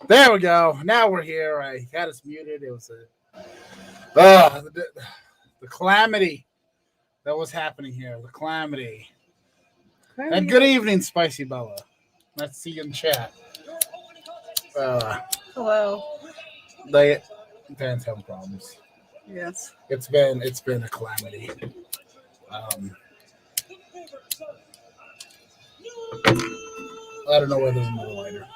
There we go. Now we're here. I had us muted. It was the calamity that was happening here. The calamity. And good evening, Spicy Bella. Nice to see you in chat. Hello. They fans having problems. Yes. It's been a calamity. I don't know where there's another lighter.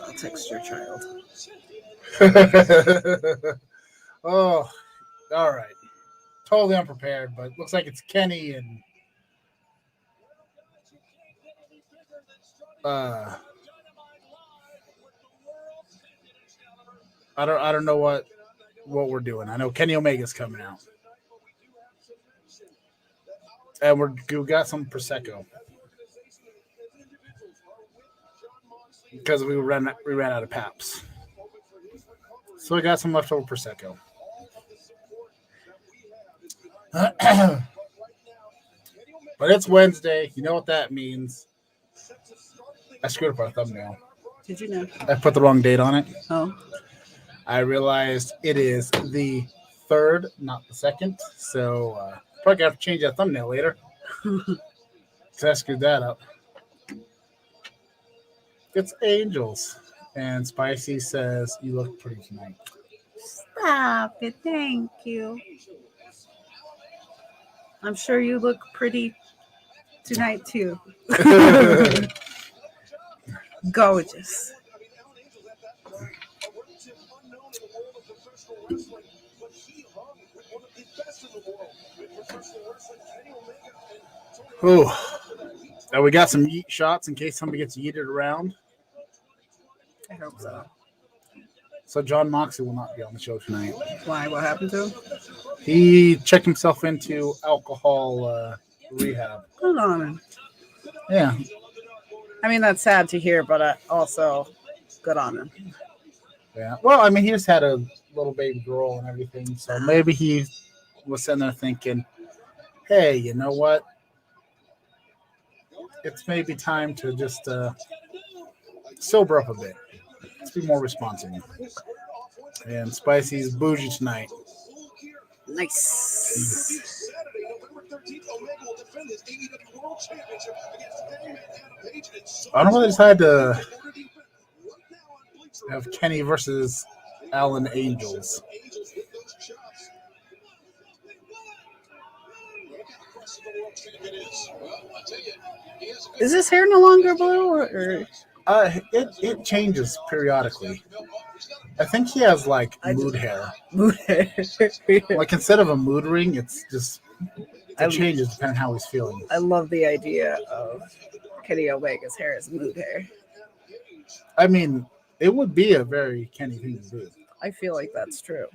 I'll text your child. Oh, all right. Totally unprepared, but looks like it's Kenny and I don't know what we're doing. I know Kenny Omega's coming out, and we got some Prosecco because we ran out of Paps, so I got some leftover Prosecco. But it's Wednesday. You know what that means. I screwed up our thumbnail. Did you know? I put the wrong date on it. Oh. I realized it is the 3rd, not the 2nd. So probably got to change that thumbnail later. Because I screwed that up. It's Angels. And Spicy says, you look pretty tonight. Stop it. Thank you. I'm sure you look pretty tonight, too. Gorgeous. Oh, we got some yeet shots in case somebody gets yeeted around. I hope so. So John Moxley will not be on the show tonight. Why? What happened to him? He checked himself into alcohol rehab. Good on him. Yeah. I mean, that's sad to hear, but also good on him. Yeah. Well, I mean, he just had a little baby girl and everything, so maybe he was sitting there thinking, hey, you know what? It's maybe time to just sober up a bit. Let's be more responsible. And Spicy's bougie tonight. Nice. I don't know why they decided to have Kenny versus Allen Angels. Is his hair no longer blue? Or? It changes periodically. I think he has like mood hair. Mood hair. Like instead of a mood ring, it's just it changes depending on how he's feeling. I love the idea of Kenny Omega's hair as mood hair. I mean, it would be a very Kenny thing to do. I feel like that's true.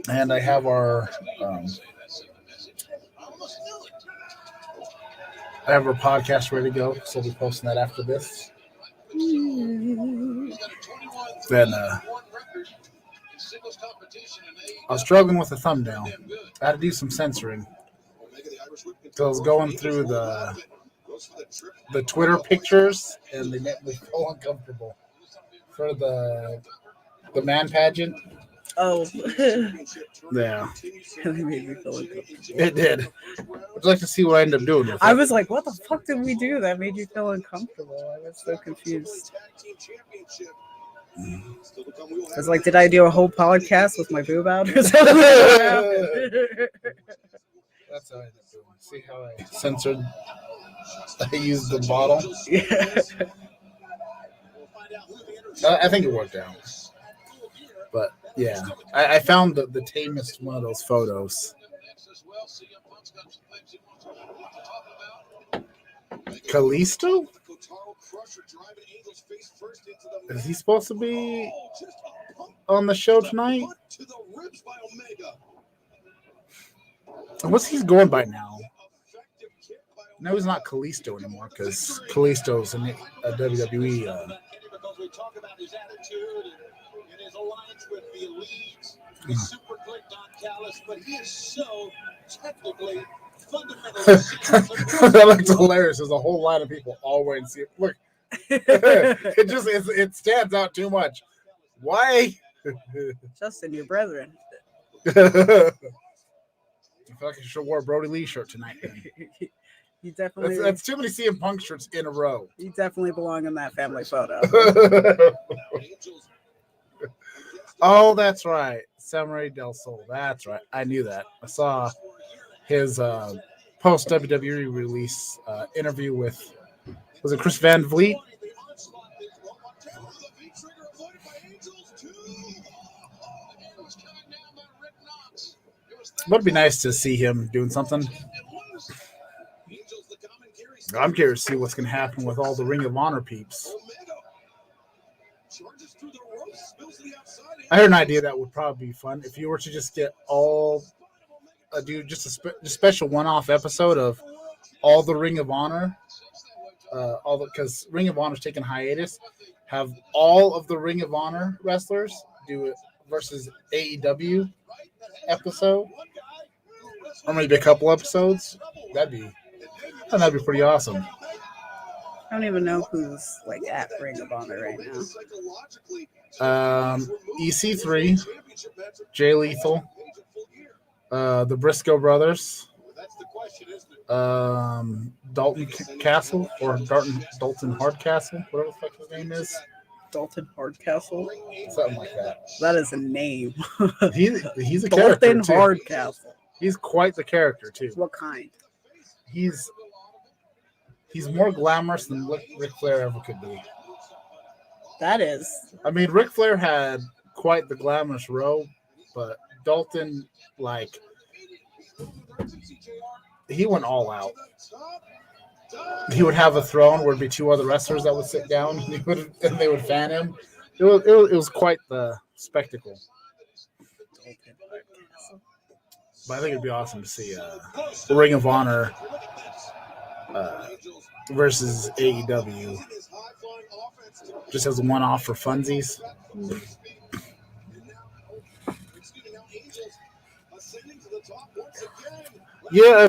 And I have our podcast ready to go, so we'll be posting that after this. Then I was struggling with the thumbnail. I had to do some censoring. So I was going through the Twitter pictures, and they made me feel uncomfortable for the man pageant. Oh. Yeah. It made me feel uncomfortable. It did. Would you like to see what I ended up doing with it? I was like, what the fuck did we do that made you feel uncomfortable? I was so confused. I was like, did I do a whole podcast with my boob out or something? That's how I ended up doing. See how I censored? I used the bottle. Yeah. I think it worked out. But yeah, I found the tamest one of those photos. Kalisto? Is he supposed to be on the show tonight? What's he going by now? No, he's not Kalisto anymore because Kalisto's a WWE. That looks hilarious. There's a whole line of people all waiting to see it. Look, it stands out too much. Why? Justin, your brethren. I feel like I should have wore a Brody Lee shirt tonight. Then. You definitely. That's too many CM Punk shirts in a row. You definitely belong in that family photo. Oh, that's right. Samurai Del Sol. That's right. I knew that. I saw his post WWE release interview with, was it Chris Van Vliet? Would be nice to see him doing something. I'm curious to see what's going to happen with all the Ring of Honor peeps. I heard an idea that would probably be fun if you were to just get do just a special one-off episode of all the Ring of Honor, because Ring of Honor's taking hiatus. Have all of the Ring of Honor wrestlers do it versus AEW episode, or maybe a couple episodes. That'd be pretty awesome. I don't even know who's like at Ring of Honor right now. EC3, Jay Lethal, the Briscoe brothers, Dalton Castle or Dalton Hardcastle, whatever the fuck his name is. Dalton Hardcastle, something like that. That is a name. He's a character Dalton too. Hardcastle. He's quite the character too. What kind? He's more glamorous than Ric Flair ever could be. That is. I mean, Ric Flair had quite the glamorous robe, but Dalton, like, he went all out. He would have a throne where there'd be two other wrestlers that would sit down, and they would fan him. It was quite the spectacle. But I think it'd be awesome to see Ring of Honor versus AEW just as a one-off for funsies. Yeah,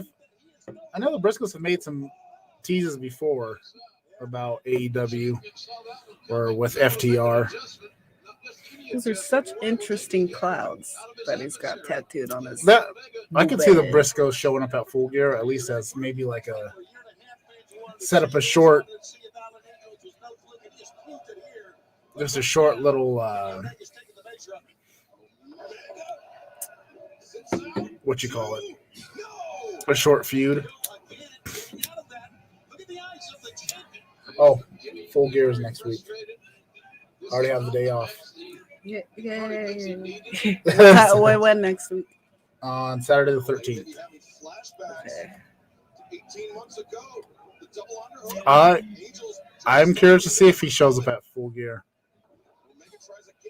I know the Briscoes have made some teases before about AEW or with FTR. Those are such interesting clouds that he's got tattooed on his. I could see the Briscoes showing up at Full Gear, at least as maybe like a set up a short, just a short little what you call it, a short feud. Oh, Full Gear is next week. I already have the day off. Yeah. When next week? On Saturday the 13th. Okay. I'm curious to see if he shows up at Full Gear.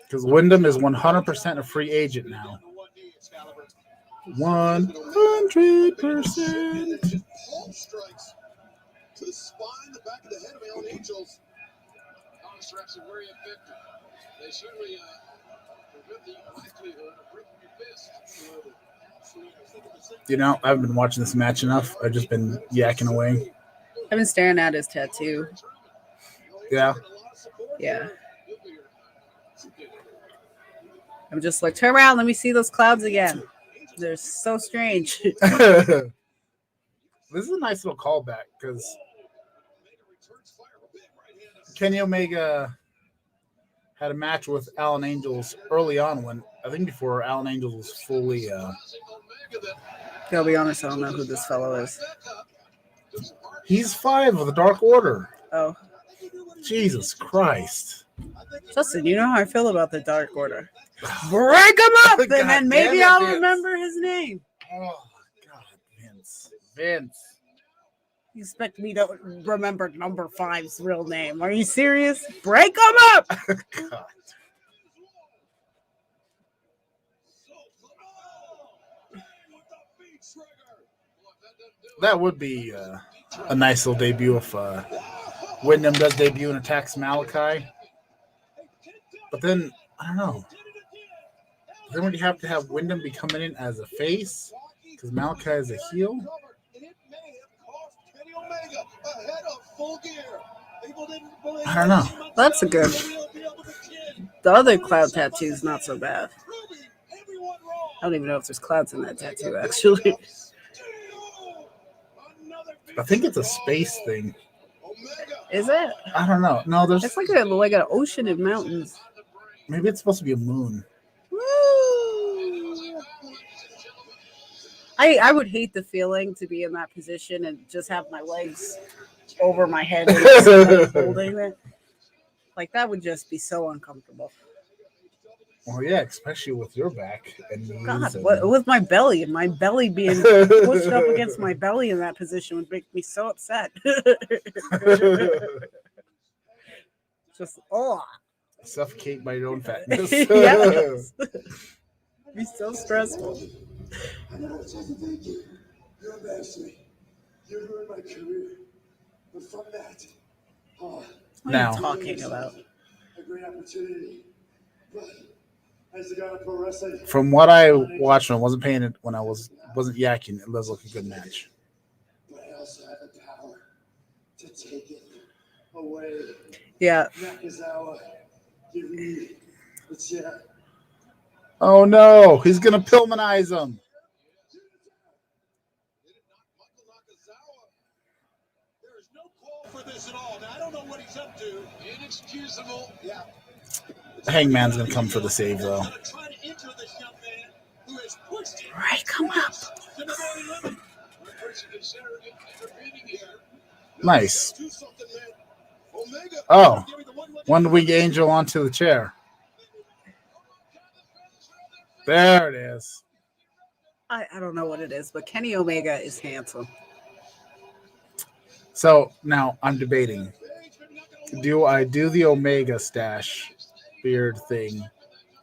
Because Wyndham is 100% a free agent now. 100%. To the spine, the back of the head of Alan Angels. Strikes are very effective. They certainly prevent the likelihood of breaking your fist. You know, I haven't been watching this match enough. I've just been yakking away. I've been staring at his tattoo. Yeah. Yeah. I'm just like, turn around, let me see those clouds again. They're so strange. This is a nice little callback because Kenny Omega had a match with Alan Angels early on when I think before Alan Angels was fully. I'll be honest, I don't know who this fellow is. He's 5 of the Dark Order. Oh. Jesus Christ. Justin, you know how I feel about the Dark Order. Break him up, and then maybe I'll remember his name. Oh, God, Vince. You expect me to remember number 5's real name? Are you serious? Break him up! God. That would be a nice little debut if Wyndham does debut and attacks Malachi. But then, I don't know. Then would you have to have Wyndham be coming in as a face? Because Malachi is a heel? I don't know. That's a good. The other cloud tattoo is not so bad. I don't even know if there's clouds in that tattoo, actually. I think it's a space thing. Is it? I don't know. No, there's. It's like an ocean and mountains. Maybe it's supposed to be a moon. Woo! I would hate the feeling to be in that position and just have my legs over my head and just, like, holding it. Like, that would just be so uncomfortable. Well, yeah, especially with your back and knees. God, and... with my belly being pushed up against my belly in that position would make me so upset. Just suffocate by your own fatness. Yes. It'd be so stressful. I never tried to thank you. You're a mastery. You ruined my career. But from that, What now, are you talking about? a great opportunity. But as the god of pro wrestling, from what I watched when I wasn't paying it, when I wasn't yakking, it does look a good match. but I also have the power to take it away. Yeah. Nakazawa, give me the chair. Oh no, he's gonna Pillmanize him. There is no call for this at all. Now, I don't know what he's up to. Inexcusable. Yeah. Hangman's gonna come for the save though. Right, come up. Nice. Oh, one wing angel onto the chair. There it is. I don't know what it is, but Kenny Omega is handsome. So now I'm debating. Do I do the Omega stash beard thing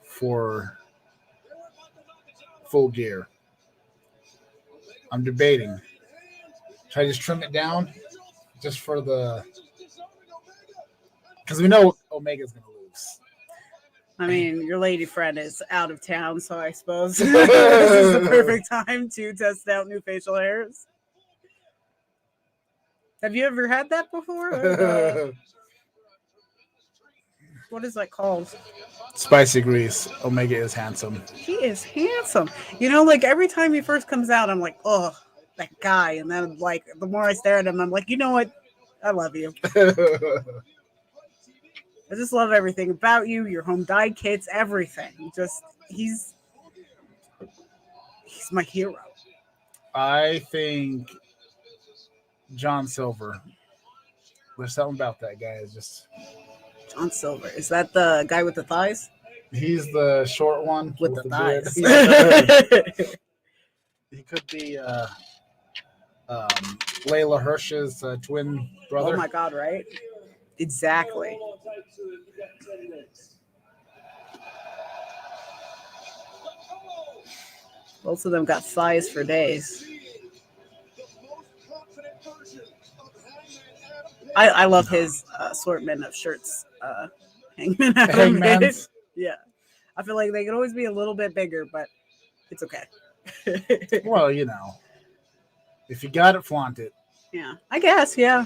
for Full Gear? I'm debating. Should I just trim it down just for the... Because we know Omega's going to lose. I mean, your lady friend is out of town, so I suppose this is the perfect time to test out new facial hairs. Have you ever had that before? What is that called? Spicy Grease. Omega is handsome. He is handsome. You know, like every time he first comes out, I'm like, oh, that guy. And then, like, the more I stare at him, I'm like, you know what? I love you. I just love everything about you, your home dyed kits, everything. He's my hero. I think John Silver. There's something about that guy. Is just John Silver. Is that the guy with the thighs? He's the short one with the thighs. He could be Layla Hirsch's twin brother. Oh my God! Right? Exactly. Both of them got thighs for days. I love his assortment of shirts. Hangman Adam made. Yeah. I feel like they could always be a little bit bigger, but it's okay. Well, you know, if you got it, flaunt it. Yeah, I guess, yeah.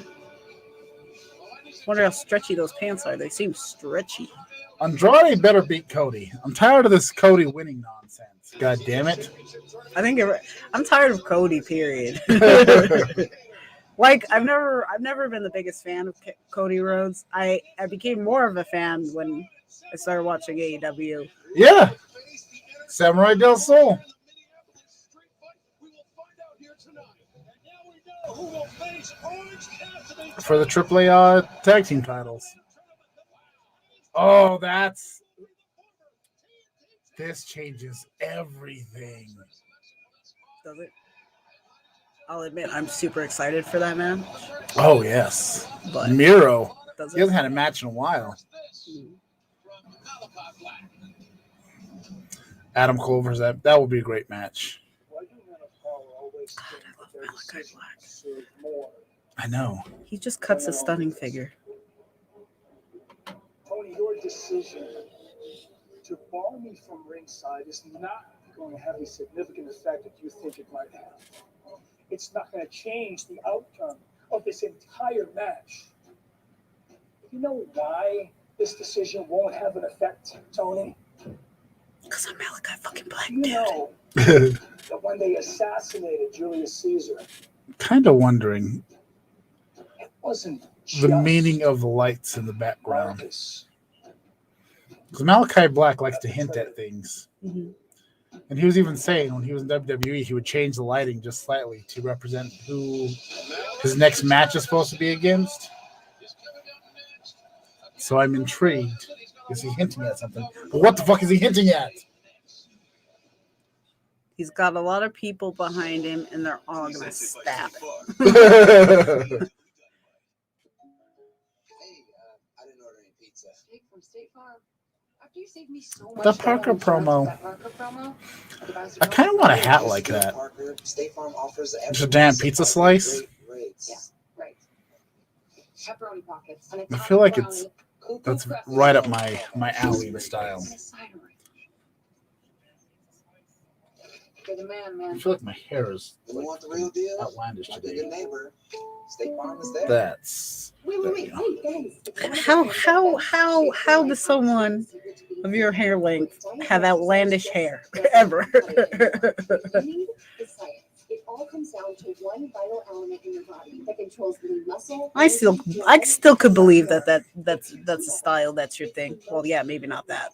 Wonder how stretchy those pants are. They seem stretchy. Andrade better beat Cody. I'm tired of this Cody winning nonsense. God damn it. I'm tired of Cody, period. Like, I've never been the biggest fan of Cody Rhodes. I became more of a fan when I started watching AEW. Yeah. Samurai Del Sol. For the AAA tag team titles. Oh, this changes everything. Does it? I'll admit, I'm super excited for that match. Oh, yes. But Miro. He hasn't had a match in a while. Adam Clover's that would be a great match. God, I love Malachi Black. I know. He just cuts a stunning figure. Tony, your decision to bar me from ringside is not going to have a significant effect that you think it might have. It's not going to change the outcome of this entire match. You know why this decision won't have an effect, Tony? Because I'm Malachi fucking Black, You dude. know that when they assassinated Julius Caesar, Kind of wondering it wasn't the just meaning of the lights in the background. Marcus. Because Malachi Black likes to hint at things. Mhm. And he was even saying when he was in WWE, he would change the lighting just slightly to represent who his next match is supposed to be against. So I'm intrigued. Is he hinting at something? But what the fuck is he hinting at? He's got a lot of people behind him, and they're all going to stab him. Hey, I didn't order any pizza. Steak from State Farm. After you saved me so much The Parker promo. that Parker promo, I kind of want a hat like that. Parker, State Farm offers Just a damn pizza slice. great rates. Yeah, right. Pepperoni pockets. And I feel like that's right up my alley in style. You're the man, I man. feel like my hair is You want the real deal? outlandish Like a today. good neighbor, State Farm is there. That's Wait, guys. How does someone of your hair length have outlandish hair ever? It all comes down to one vital element in your body that controls the muscle. I still could believe that's a style, that's your thing. Well, yeah, maybe not that.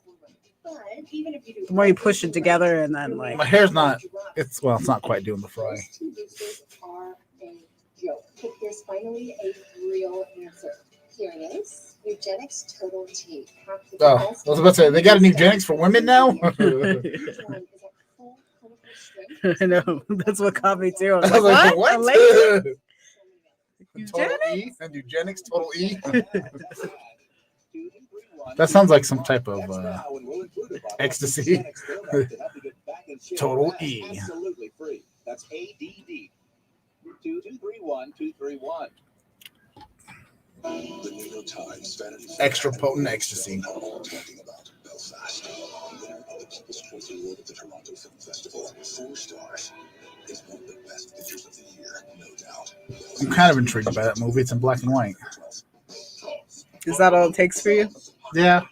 But even if you do The more you push it together and then my like hair's not. It's not quite doing the fry. Those two boosters are a joke. But there's finally a real answer. Here it is. Eugenics Total T. Oh, I was about to say they got a new eugenics for women now. I know that's what caught me too. I was I was like, like, what? A lady? Total Eugenics? E and eugenics, total E. That sounds like some type of ecstasy. Total E. Absolutely free. That's ADD. 231-231. The New York Times Vanity Fair Extra potent ecstasy. are all talking about Belfast, winner of the People's Choice Award at the Toronto Film Festival. 4 stars. It's one of the best pictures of the year, no doubt. I'm kind of intrigued by that movie. It's in black and white. Is that all it takes for you? Yeah.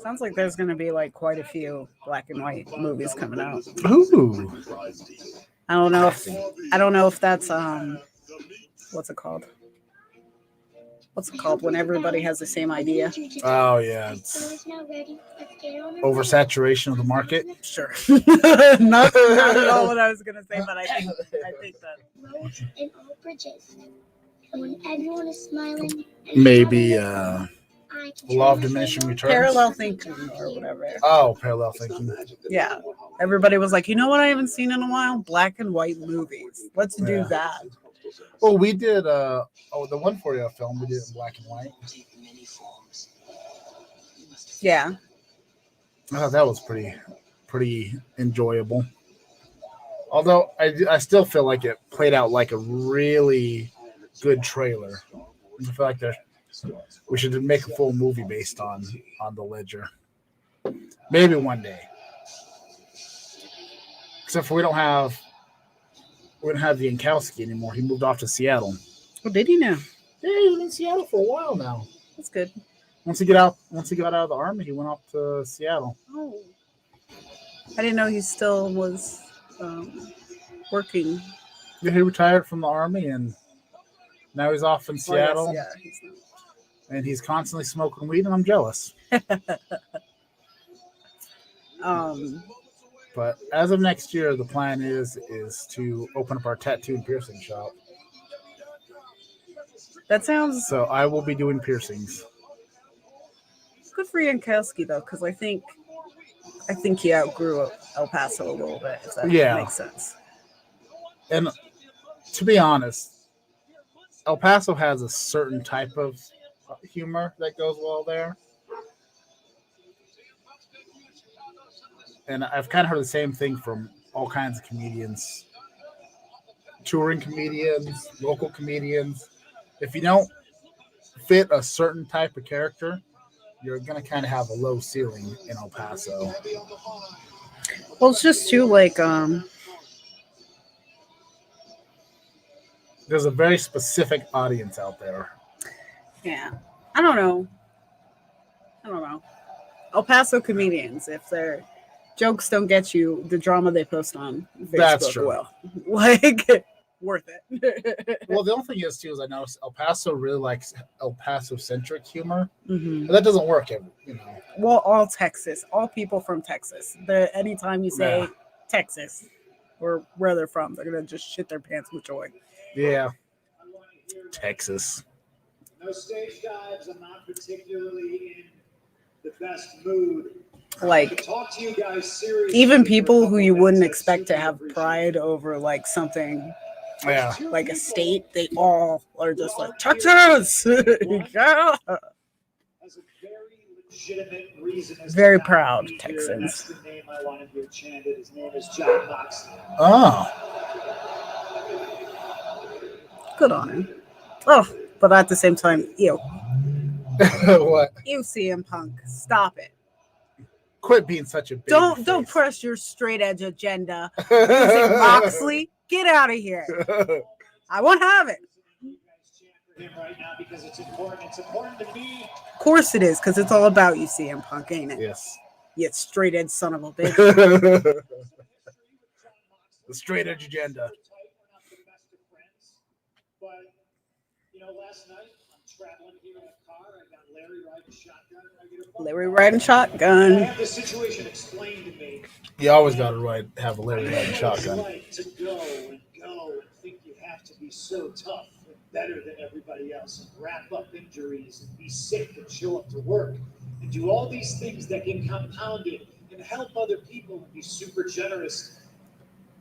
Sounds like there's gonna be like quite a few black and white movies coming out. Ooh. I don't know if that's what's it called? What's it called when everybody has the same idea? Oh yeah, it's oversaturation of the market. Sure. not at all what I was gonna say, but I think that Roads and all bridges. And when everyone is smiling, Maybe I can law of try my diminishing favorite. returns. parallel thinking or whatever. Oh, parallel thinking. Yeah. Everybody was like, you know what I haven't seen in a while? Black and white movies. Let's do Yeah. that. Well, we did. The 140 film we did in black and white. Yeah. I thought that was pretty enjoyable. Although I still feel like it played out like a really good trailer. I feel like we should make a full movie based on the Ledger. Maybe one day. Except for we don't have the Yankowski anymore. He moved off to Seattle. Well, did he now? Yeah, he's been in Seattle for a while now. That's good. Once he got out of the army, he went off to Seattle. Oh. I didn't know he still was working. Yeah, he retired from the army and now he's off in Seattle. Oh, yes, yeah, he's not. And he's constantly smoking weed, and I'm jealous. But as of next year, the plan is to open up our tattoo and piercing shop. That sounds So I will be doing piercings. good for Yankowski though, because I think he outgrew El Paso a little bit. If that makes sense. And to be honest, El Paso has a certain type of humor that goes well there. And I've kind of heard the same thing from all kinds of comedians, touring comedians, local comedians. If you don't fit a certain type of character, you're going to kind of have a low ceiling in El Paso. Well, it's just too like There's a very specific audience out there. Yeah. I don't know. El Paso comedians, if their jokes don't get you the drama they post on Facebook, That's true. will. Like, worth it. Well, the only thing is, too, is I noticed El Paso really likes El Paso-centric humor. Mhm. But that doesn't work, you know. Well, all Texas, all people from Texas. Anytime you say Yeah. Texas or where they're from, they're going to just shit their pants with joy. Yeah. Texas. No stage dives. I'm not particularly in the best mood. Like, Talk to you guys seriously. even people who you wouldn't expect to have pride over, like, something Yeah. like a state, they all are just like, Texas! Yeah. Has a very legitimate reason as Very to not proud be here, and Texans. That's the name I want to hear chanted. His name is John Moxley. Oh. Good on him. Oh, but at the same time, ew. What? You CM Punk. Stop it. Quit being such a baby Don't face. press your straight edge agenda using Moxley. Get out of here. I won't have it. You guys chant for him right now because it's important. It's important to me. Of course it is, because it's all about you, CM Punk, ain't it? Yes. You straight edge son of a bitch. The straight edge agenda. We're not the best of friends, but last night I'm traveling here in a car. I got Larry riding shotgun. And I get a phone Larry call. riding I shotgun. have the situation explained to me. You always got to have a I Larry know riding what shotgun. it's like to go and think you have to be so tough and better than everybody else and wrap up injuries and be sick and show up to work and do all these things that get compounded and help other people and be super generous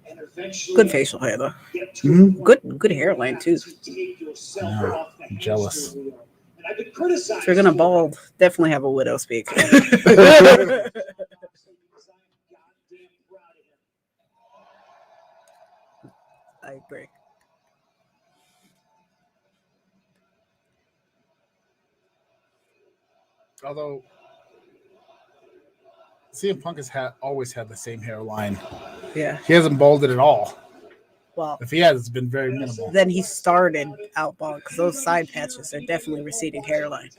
and eventually Good facial hair, though. get to Mhm. a point Good hairline, too. to take yourself Yeah, off the I'm jealous. hamster wheel. And I've been criticized. If you're going to for it. bald, definitely have a widow speak. I agree. Although CM Punk has always had the same hairline. Yeah. He hasn't balded at all. Well, If he has, it's been very minimal. then he started out bald, because those side patches are definitely receding hairline.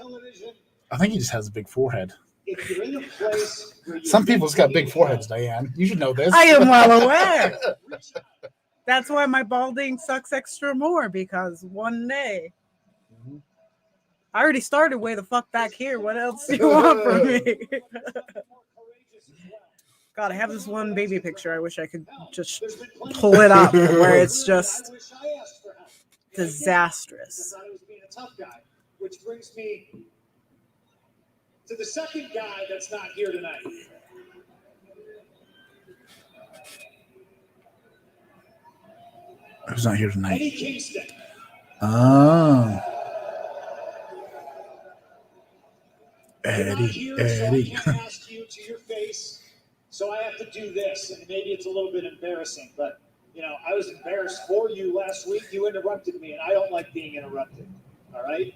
I think he just has a big forehead. If you're in a place where you Some people's got big foreheads, Diane. You should know this. I am well aware. That's why my balding sucks extra more, because one day I already started way the fuck back here. What else do you want from me? God, I have this one baby picture. I wish I could just pull it up where it's just disastrous. I thought I was being a tough guy, which brings me to the second guy that's not here tonight. Who's not here tonight? Eddie Kingston. Oh. You're not Eddie. here, so I Eddie. can't ask you to your face, so I have to do this, and maybe it's a little bit embarrassing, but I was embarrassed for you last week. You interrupted me, and I don't like being interrupted. All right.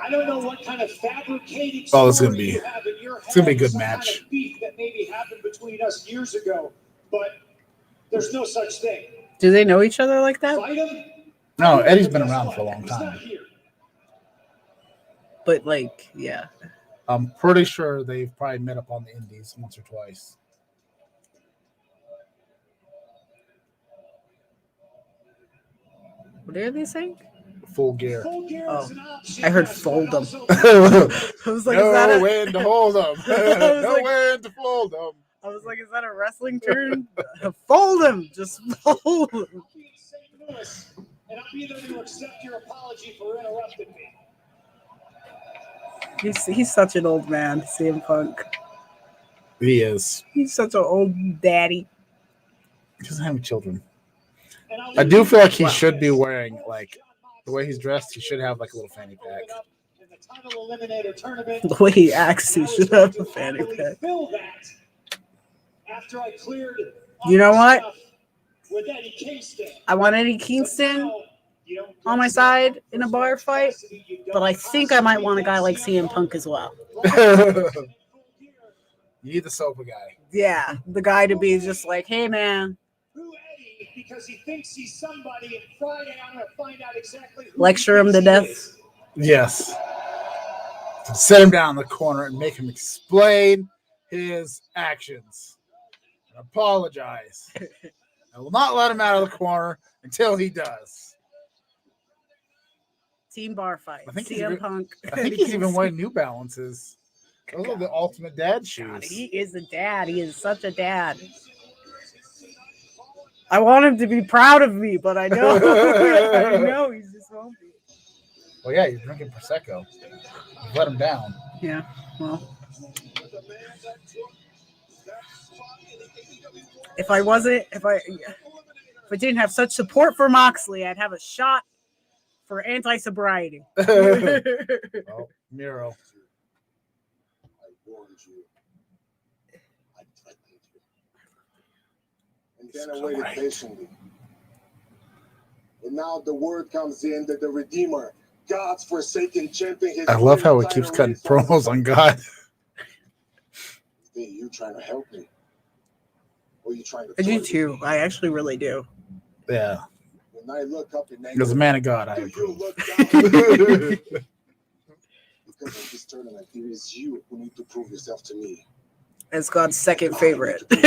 I don't know what kind of fabricated Oh, it's gonna story be- you have in your head. it's gonna be a good some match. Kind of beef that maybe happened between us years ago, but there's no such thing. Do they know each other like that? Fight him. No, Eddie's been around for a long He's not time. here. But like, yeah. I'm pretty sure they've probably met up on the indies once or twice. What are they saying? Full gear. Full gear Oh, is an option, I heard yes, fold but 'em. also- I was like, is that No a, when to hold them. was No like- when to fold them. I was like, is that a wrestling term? Fold him. Just fold him. I'll be in St. Louis, and I'll be there to accept your apology for interrupting me. He's such an old man, CM Punk. He is. He's such an old daddy. He doesn't have any children. And I'll I leave do you feel like with he this. should be wearing, like, the way he's dressed, he should have, like, a little fanny pack. In the title eliminator tournament, The way he acts, he and I was should going have to a fanny happily pack. fill that after I cleared You know all the what? stuff with Eddie Kingston. I want Eddie But Kingston now, you don't on my get side to in a that bar fight, capacity, you but I don't think I might possibly want a guy get like CM Punk as well. You need the sofa guy. Yeah, the guy to be just like, hey man, Who Eddie because he thinks he's somebody, and Friday I'm going to find out exactly who Lecture he him to thinks he death. is. Yes. Set him down in the corner and make him explain his actions and apologize. I will not let him out of the corner until he does. Team bar fight. I think he's CM even- Punk. I think he's even wearing New Balances. Those are the ultimate dad God, shoes. he is a dad. He is such a dad. I want him to be proud of me, but I know, I know he just won't be. Well, yeah, he's drinking Prosecco. Let him down. Yeah, well. If I didn't have such support for Moxley, I'd have a shot for anti-sobriety. Well, Miro. I warned you. I threatened you. And then I waited patiently. And now the word comes in that the Redeemer, God's forsaken champion, has I love how it title keeps cutting race on promos on God. Hey, you trying to help me? Or you trying to I do thwart me? too. I actually really do. Yeah. When I look up in As a man of God, I do you approve. look down? Because in this tournament, it is you who need to prove yourself to me. As God's second favorite. So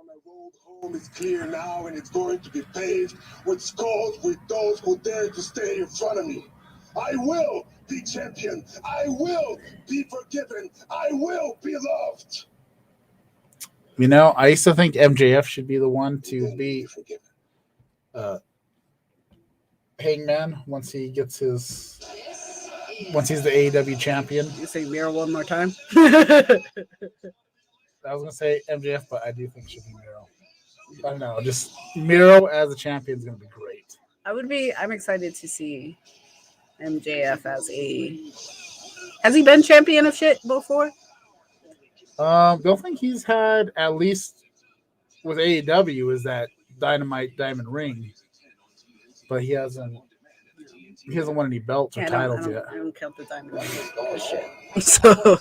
my road home is clear now, and it's going to be paved with skulls with those who dare to stay in front of me. I will be champion. I will be forgiven. I will be loved. You know, I used to think MJF should be the one to Then be forgiven. Hangman once he's the AEW champion. You say Miro one more time? I was gonna say MJF, but I do think it should be Miro. I don't know, just Miro as a champion is gonna be great. I'm excited to see MJF as has he been champion of shit before? Don't think he's had, at least with AEW, is that Dynamite Diamond Ring, but he hasn't won any belts or Yeah, titles yet. I don't count the diamond as shit. So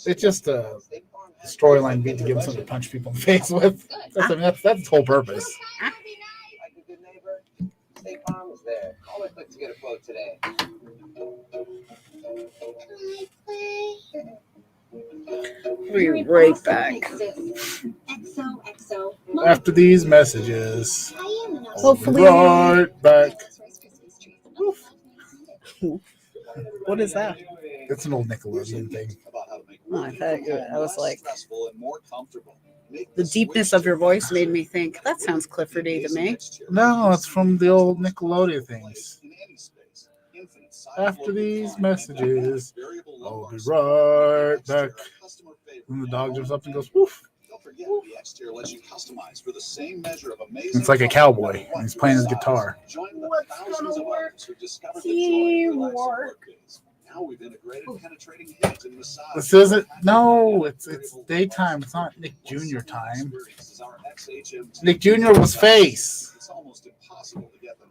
It's just a storyline beat to give him something to punch people in the face with. That's its whole purpose. Like a good neighbor, State Farm is there. Call or click to get a quote today. we'll be right back. XOXO. After these messages, Hopefully. right back. What is that? It's an old Nickelodeon thing. Oh, I was like, the deepness of your voice made me think that sounds Cliffordy to me. No, it's from the old Nickelodeon things. After these messages, I'll be right back. And the dog jumps up and goes, woof. It's like a cowboy, and he's playing his guitar. What's gonna work? Teamwork. This isn't, no, it's daytime. It's not Nick Jr. time. Nick Jr. was face.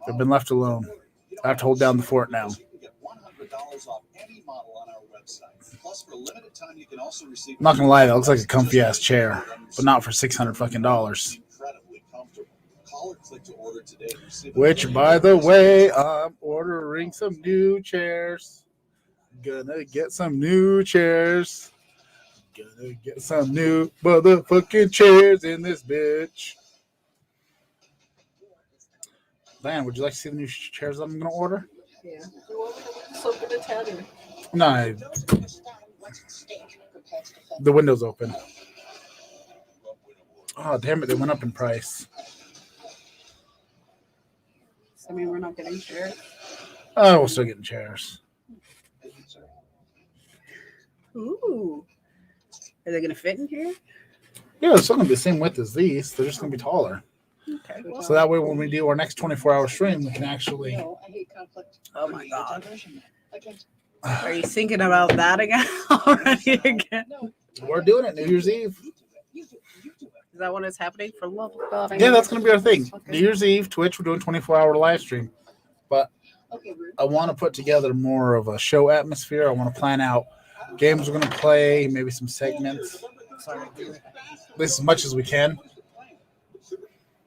I've been left alone. I have to hold down the fort now. I'm not gonna lie, that looks like a comfy ass chair, but not for $600 fucking dollars. Which, by the way, I'm ordering some new chairs. Gonna get some new chairs. Gonna get some new motherfucking chairs in this bitch. Diane, would you like to see the new chairs I'm gonna order? Yeah. Something Italian. No, the window's open. Oh, damn it, they went up in price. I mean, we're not getting chairs. Oh, we're still getting chairs. Ooh. Are they going to fit in here? Yeah, they're still going to be the same width as these. They're just going to be taller. Okay. Well, So that way, when we do our next 24-hour stream, we can actually... oh, my God. Are you thinking about that again? Already again? We're doing it New Year's Eve. Is that when it's happening? For love of God. Yeah, that's going to be our thing. Okay. New Year's Eve, Twitch, we're doing 24-hour live stream. But I want to put together more of a show atmosphere. I want to plan out games we're going to play, maybe some segments. least as much as we can.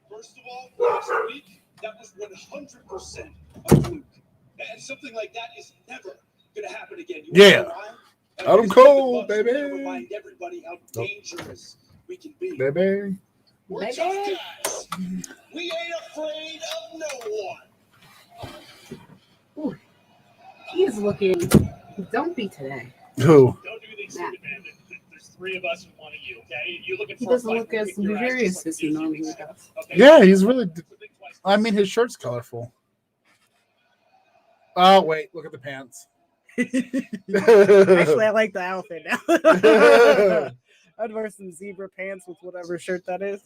First of all, last week, that was 100% a fluke. And something like that is never going to happen again. You Yeah. know why? Adam Cole, We're baby. gonna remind everybody how dangerous we can be. Baby. We're tough guys. We ain't afraid of no one. He's looking dumpy today. Who? Don't do these Matt. stupid, man. There's three of us and one of you, okay? You looking He for a doesn't fight, look we'll as kick your ass luxurious just as he like normally you does. Okay? Yeah, he's really. So think twice I mean, his shirt's colorful. Oh wait, look at the pants. Actually, I like the outfit now. I'd wear some zebra pants with whatever shirt that is.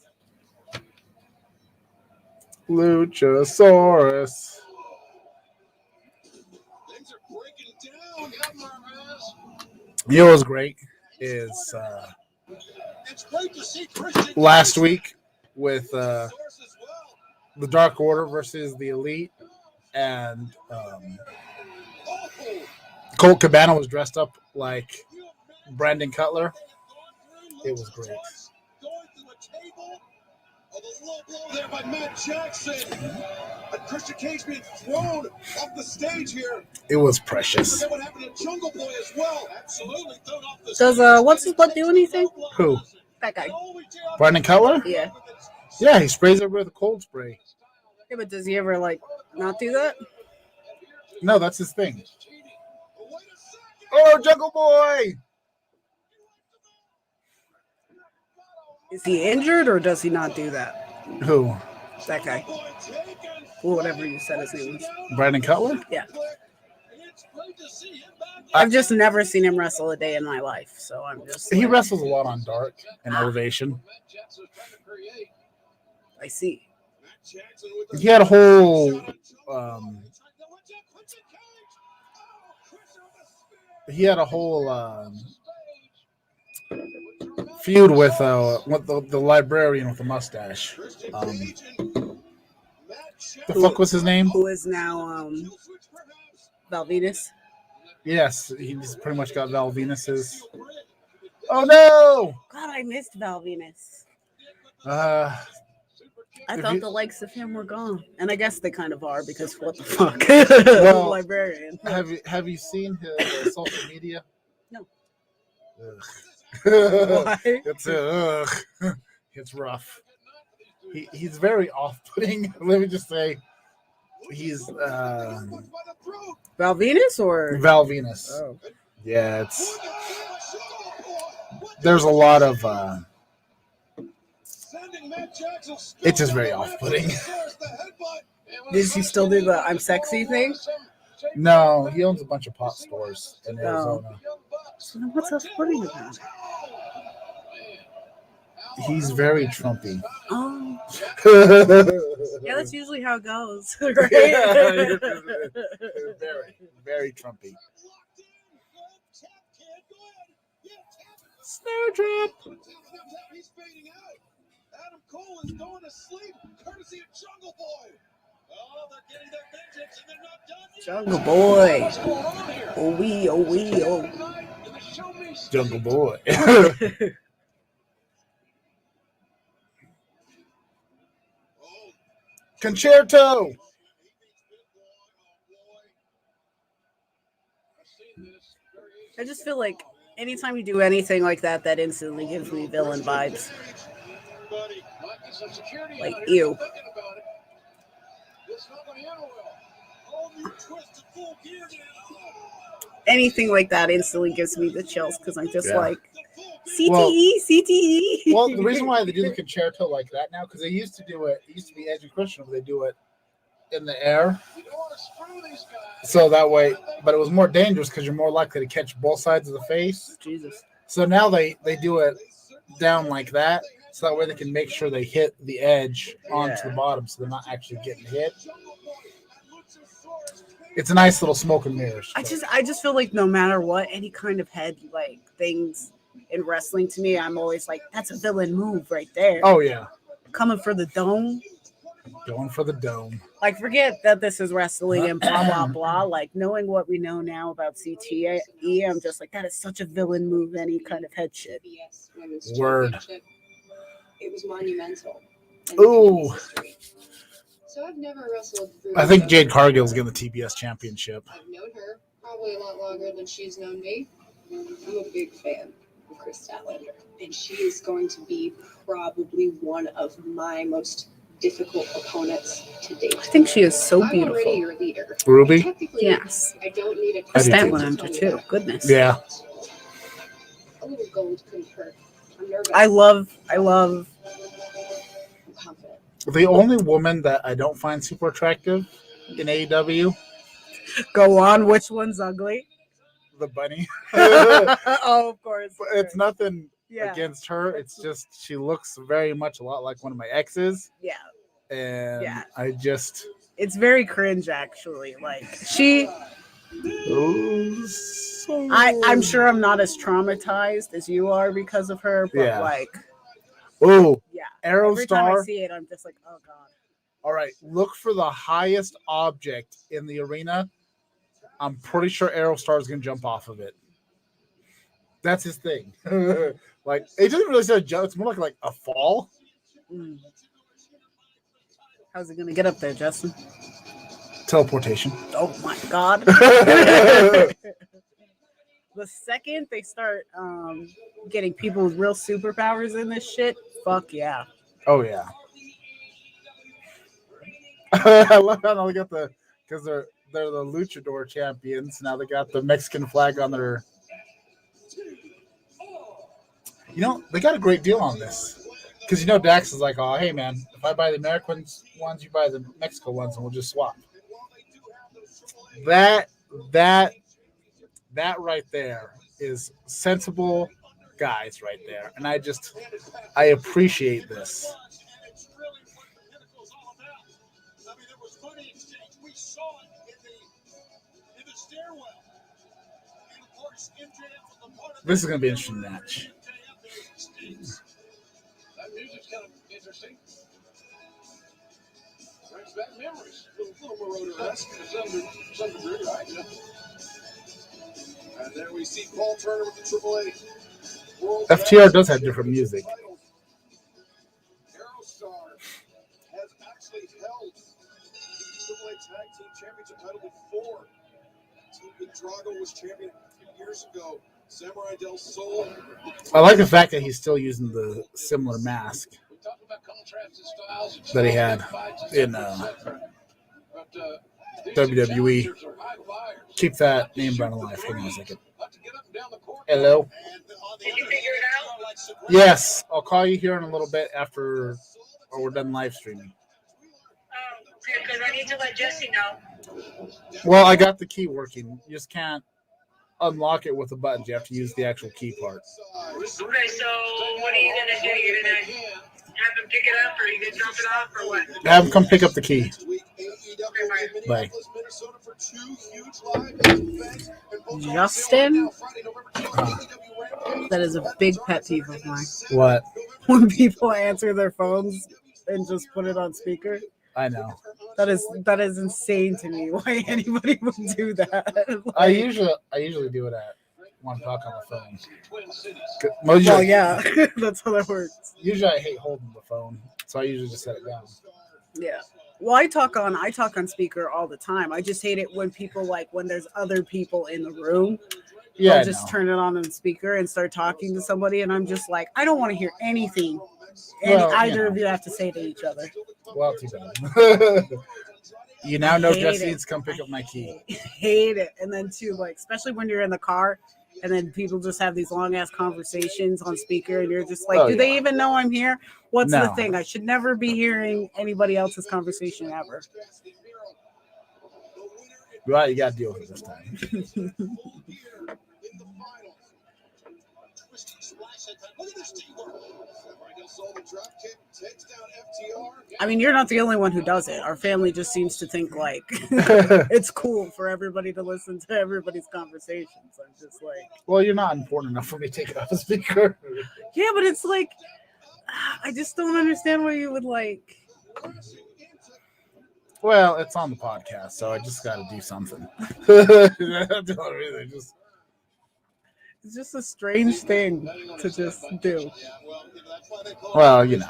Luchasaurus. Things are breaking down. You know what's great is It's great to see Christian last week with the Dark Order versus the Elite, and Colt Cabana was dressed up like Brandon Cutler. It was great. Going through a table. Oh, the low blow there by Matt Jackson. And Christian Cage being thrown off the stage here. It was precious. Forget what happened to Jungle Boy as well. Absolutely thrown off the Does stage. what's his butt do anything? Who? That guy. Brandon Cutler? Yeah. Yeah, he sprays it with a cold spray. Yeah, but does he ever like not do that? No, that's his thing. Oh, Jungle Boy! Is he injured or does he not do that? Who? That guy. Or whatever you said his name was. Brandon Cutler? Yeah. I've just never seen him wrestle a day in my life, so I'm just. He like, wrestles a lot on Dark and Elevation. I see. He had a whole feud with the librarian with the mustache. The fuck was his name? Who is now Val Venus? Yes, he's pretty much got Val Venus's. Oh no! God, I missed Val Venus. Uh, I If thought you- the likes of him were gone, and I guess they kind of are because what the fuck? Well, Librarian. have you seen his social media? No. Ugh. Why? It's rough. He's very off-putting. Let me just say, he's Val Venus or Val Venus. Oh. Yeah, there's a lot of it's just very off-putting. Does he still do the I'm sexy thing? No, he owns a bunch of pot stores in Arizona. So then what's off-putting about it? He's very Trumpy. Oh, yeah, that's usually how it goes, Yeah, right? very, very Trumpy. Snare trap. He's fading out. Adam Cole is going to sleep, courtesy of Jungle Boy. Oh, they're getting their vengeance, and they're not done yet. Jungle Boy. What's going on here? Oh, wee, oh. Jungle Boy. Concerto. I just feel like anytime you do anything like that, that instantly gives me villain vibes. Like, ew. Anything like that instantly gives me the chills because I'm just Yeah. like, CTE, CTE. Well, the reason why they do the concerto like that now, because they used to do it, it used to be Edge and Christian, where they do it in the air. So that way, but it was more dangerous because you're more likely to catch both sides of the face. Jesus. So now they do it down like that, so that way they can make sure they hit the edge onto the bottom, so they're not actually getting hit. It's a nice little smoke and mirrors. I just feel like no matter what, any kind of head like things in wrestling to me, I'm always like, that's a villain move right there. Oh yeah, Coming for the dome. going for the dome. Like, forget that this is wrestling and blah blah blah. Like, knowing what we know now about CTE, I'm just like, that is such a villain move. Any kind of head shit. Word. It was monumental. in Ooh. history. So I've never wrestled. I think Jade Cargill's getting the TBS championship. I've known her probably a lot longer than she's known me. I'm a big fan of Chris Statlander, and she is going to be probably one of my most difficult opponents to date. I think she is so I'm already beautiful. your leader. Ruby? Technically, Yes. I don't need a I do too. Statlander too. Goodness. Yeah. A little gold couldn't hurt. I'm nervous. I love. I'm confident. The only woman that I don't find super attractive in AEW, Go on. Which one's ugly? the bunny. Oh, of course. It's nothing Yeah. against her. It's just she looks very much a lot like one of my exes. Yeah. And Yeah. I just It's very cringe, actually. Like she. I'm sure I'm not as traumatized as you are because of her, but Yeah. like, Oh, yeah. Arrow Every time I Star. see it, I'm just like, oh god. All right, look for the highest object in the arena. I'm pretty sure Arrow Star is going to jump off of it. That's his thing. Like, it doesn't really say a jump. It's more like a fall. Mm. How's it gonna get up there, Justin? Teleportation. Oh my god. The second they start getting people with real superpowers in this shit, fuck yeah. Oh, yeah. I love how they got because they're the luchador champions. Now they got the Mexican flag on their. You know, they got a great deal on this. Because you know Dax is like, oh, hey man, if I buy the American ones, you buy the Mexico ones, and we'll just swap. That right there is sensible guys right there, and I appreciate this. This is gonna be an interesting match. That music's kind of interesting. Brings back memories. A little Moroder-esque to some degree, right? And there we see Paul Turner with the AAA. FTR does have different music. Aerostar has actually held the AAA Tag Team Championship title before. Team with Drago was champion a few years ago. Samurai Del Sol. I like the fact that he's still using the similar mask that he had in WWE. Keep that name brand alive. Hang on a second. Hello. Did you figure it out? Yes, I'll call you here in a little bit after we're done live streaming. Because I need to let Jesse know. Well, I got the key working. You just can't unlock it with the buttons. You have to use the actual key part. Okay, so what are you going to do? You're going to have him pick it up, or are you going to drop it off, or what? Have him come pick up the key. Bye. Justin? That is a big pet peeve of mine. What? When people answer their phones and just put it on speaker. I know. That is insane to me. Why anybody would do that? Like, I usually do it at 1 o'clock on the phone. Well, yeah, that's how that works. Usually I hate holding the phone, so I usually just set it down. Yeah. Well, I talk on speaker all the time. I just hate it when people when there's other people in the room. Yeah, They'll just turn it on speaker and start talking to somebody, and I'm just like, I don't want to hear anything either of you have to say to each other. Well, too bad. You now know Jesse needs to come pick up my key. Hate it. And then too, especially when you're in the car and then people just have these long ass conversations on speaker and you're just like, do they even know I'm here? What's the thing? I should never be hearing anybody else's conversation ever. Right, you gotta deal with it this time. I mean, you're not the only one who does it. Our family just seems to think it's cool for everybody to listen to everybody's conversations. I'm just like, well, you're not important enough for me to take it off the speaker. Yeah, but it's like, I just don't understand why you would Well, it's on the podcast, so I just got to do something. It's just a strange thing to just do. Well, you know.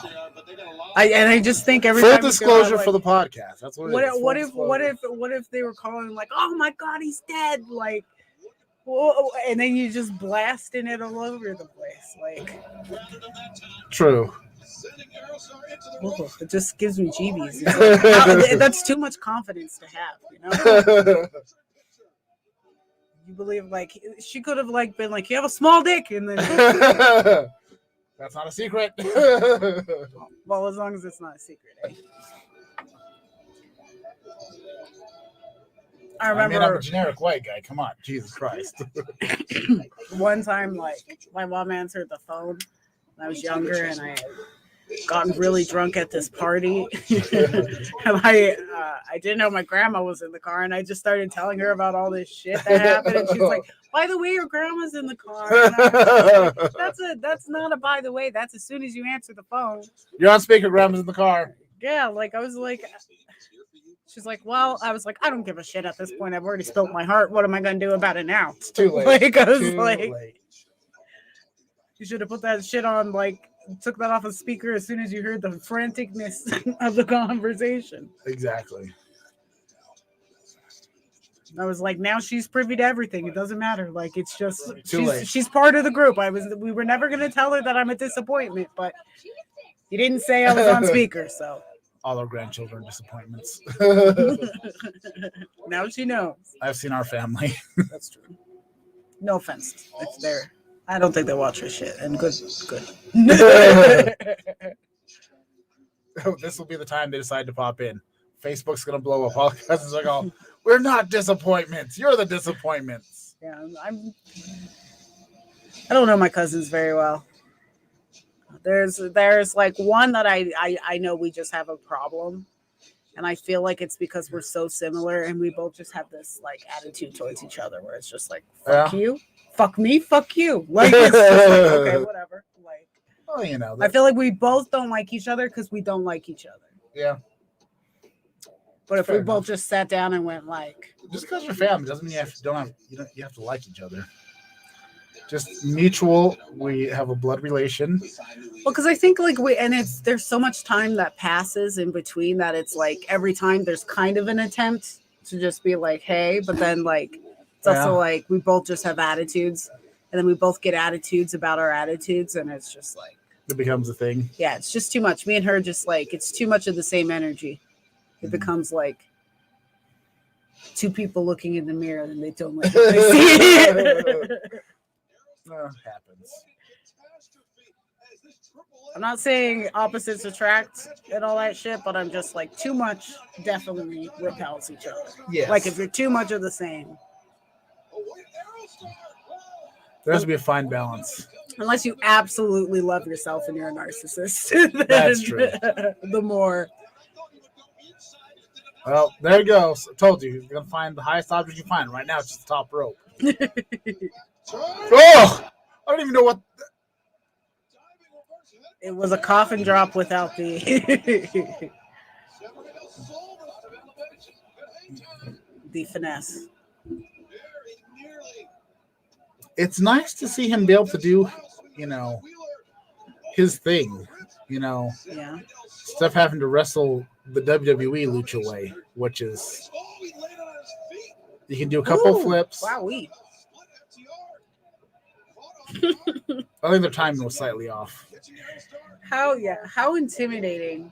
I just think every Full time you go out, disclosure like, for the podcast. That's what it is. what if they were calling like, oh my god, he's dead, like, whoa, and then you just blasting it all over the place, like. True. Whoa, it just gives me jeebies. It's like, that's too much confidence to have, you know. You believe like she could have like been like, you have a small dick, and then That's not a secret. well, as long as it's not a secret. Eh? I remember I'm a generic white guy. Come on, Jesus Christ. one time, like my mom answered the phone when I was younger, and I had gotten really drunk at this party, and I didn't know my grandma was in the car, and I just started telling her about all this shit that happened, and she's like, by the way, your grandma's in the car. And I was like, that's not a by the way, that's as soon as you answer the phone. You're on speaker, grandma's in the car. Yeah, like I was like, she's like, well, I was like, I don't give a shit at this point. I've already spilt my heart. What am I gonna do about it now? It's too late. Like I was Too like, late. you should have put that shit on, like, took that off a speaker as soon as you heard the franticness of the conversation. Exactly. I was like, now she's privy to everything. It doesn't matter. Like, it's just late. she's part of the group. We were never gonna tell her that I'm a disappointment, but you didn't say I was on speaker, so All our grandchildren disappointments. now she knows. I've seen our family. That's true. No offense. It's there. I don't think they watch her shit. And good. This will be the time they decide to pop in. Facebook's gonna blow up. All cousins are going, we're not disappointments. You're the disappointments. Yeah, I don't know my cousins very well. There's like one that I know we just have a problem. And I feel like it's because we're so similar and we both just have this like attitude towards each other where it's just like, fuck you, fuck me, fuck you. Like, it's just like, okay, whatever. Like, well, you know, I feel like we both don't like each other because we don't like each other. Yeah. But if Fair we both enough. just sat down and went like, just because you're family doesn't mean you have to like each other. Just mutual. We have a blood relation. well, because I think like there's so much time that passes in between that it's like every time there's kind of an attempt to just be like, hey, but then like it's also like we both just have attitudes, and then we both get attitudes about our attitudes, and it's just like It becomes a thing. Yeah, it's just too much. Me and her just like it's too much of the same energy. It becomes like two people looking in the mirror and they don't like what they see. Happens. I'm not saying opposites attract and all that shit, but I'm just like too much definitely repels each other. Yes. Like if you're too much of the same. There has to be a fine balance. Unless you absolutely love yourself and you're a narcissist. That's true. The more. Well, there you go. I told you, you're going to find the highest object you find. Right now, it's just the top rope. Oh! I don't even know what... It was a coffin drop without the... the finesse. It's nice to see him be able to do, his thing. Yeah. Stuff having to wrestle the WWE lucha way, which is you can do a couple flips. Wowee. I think their timing was slightly off. How intimidating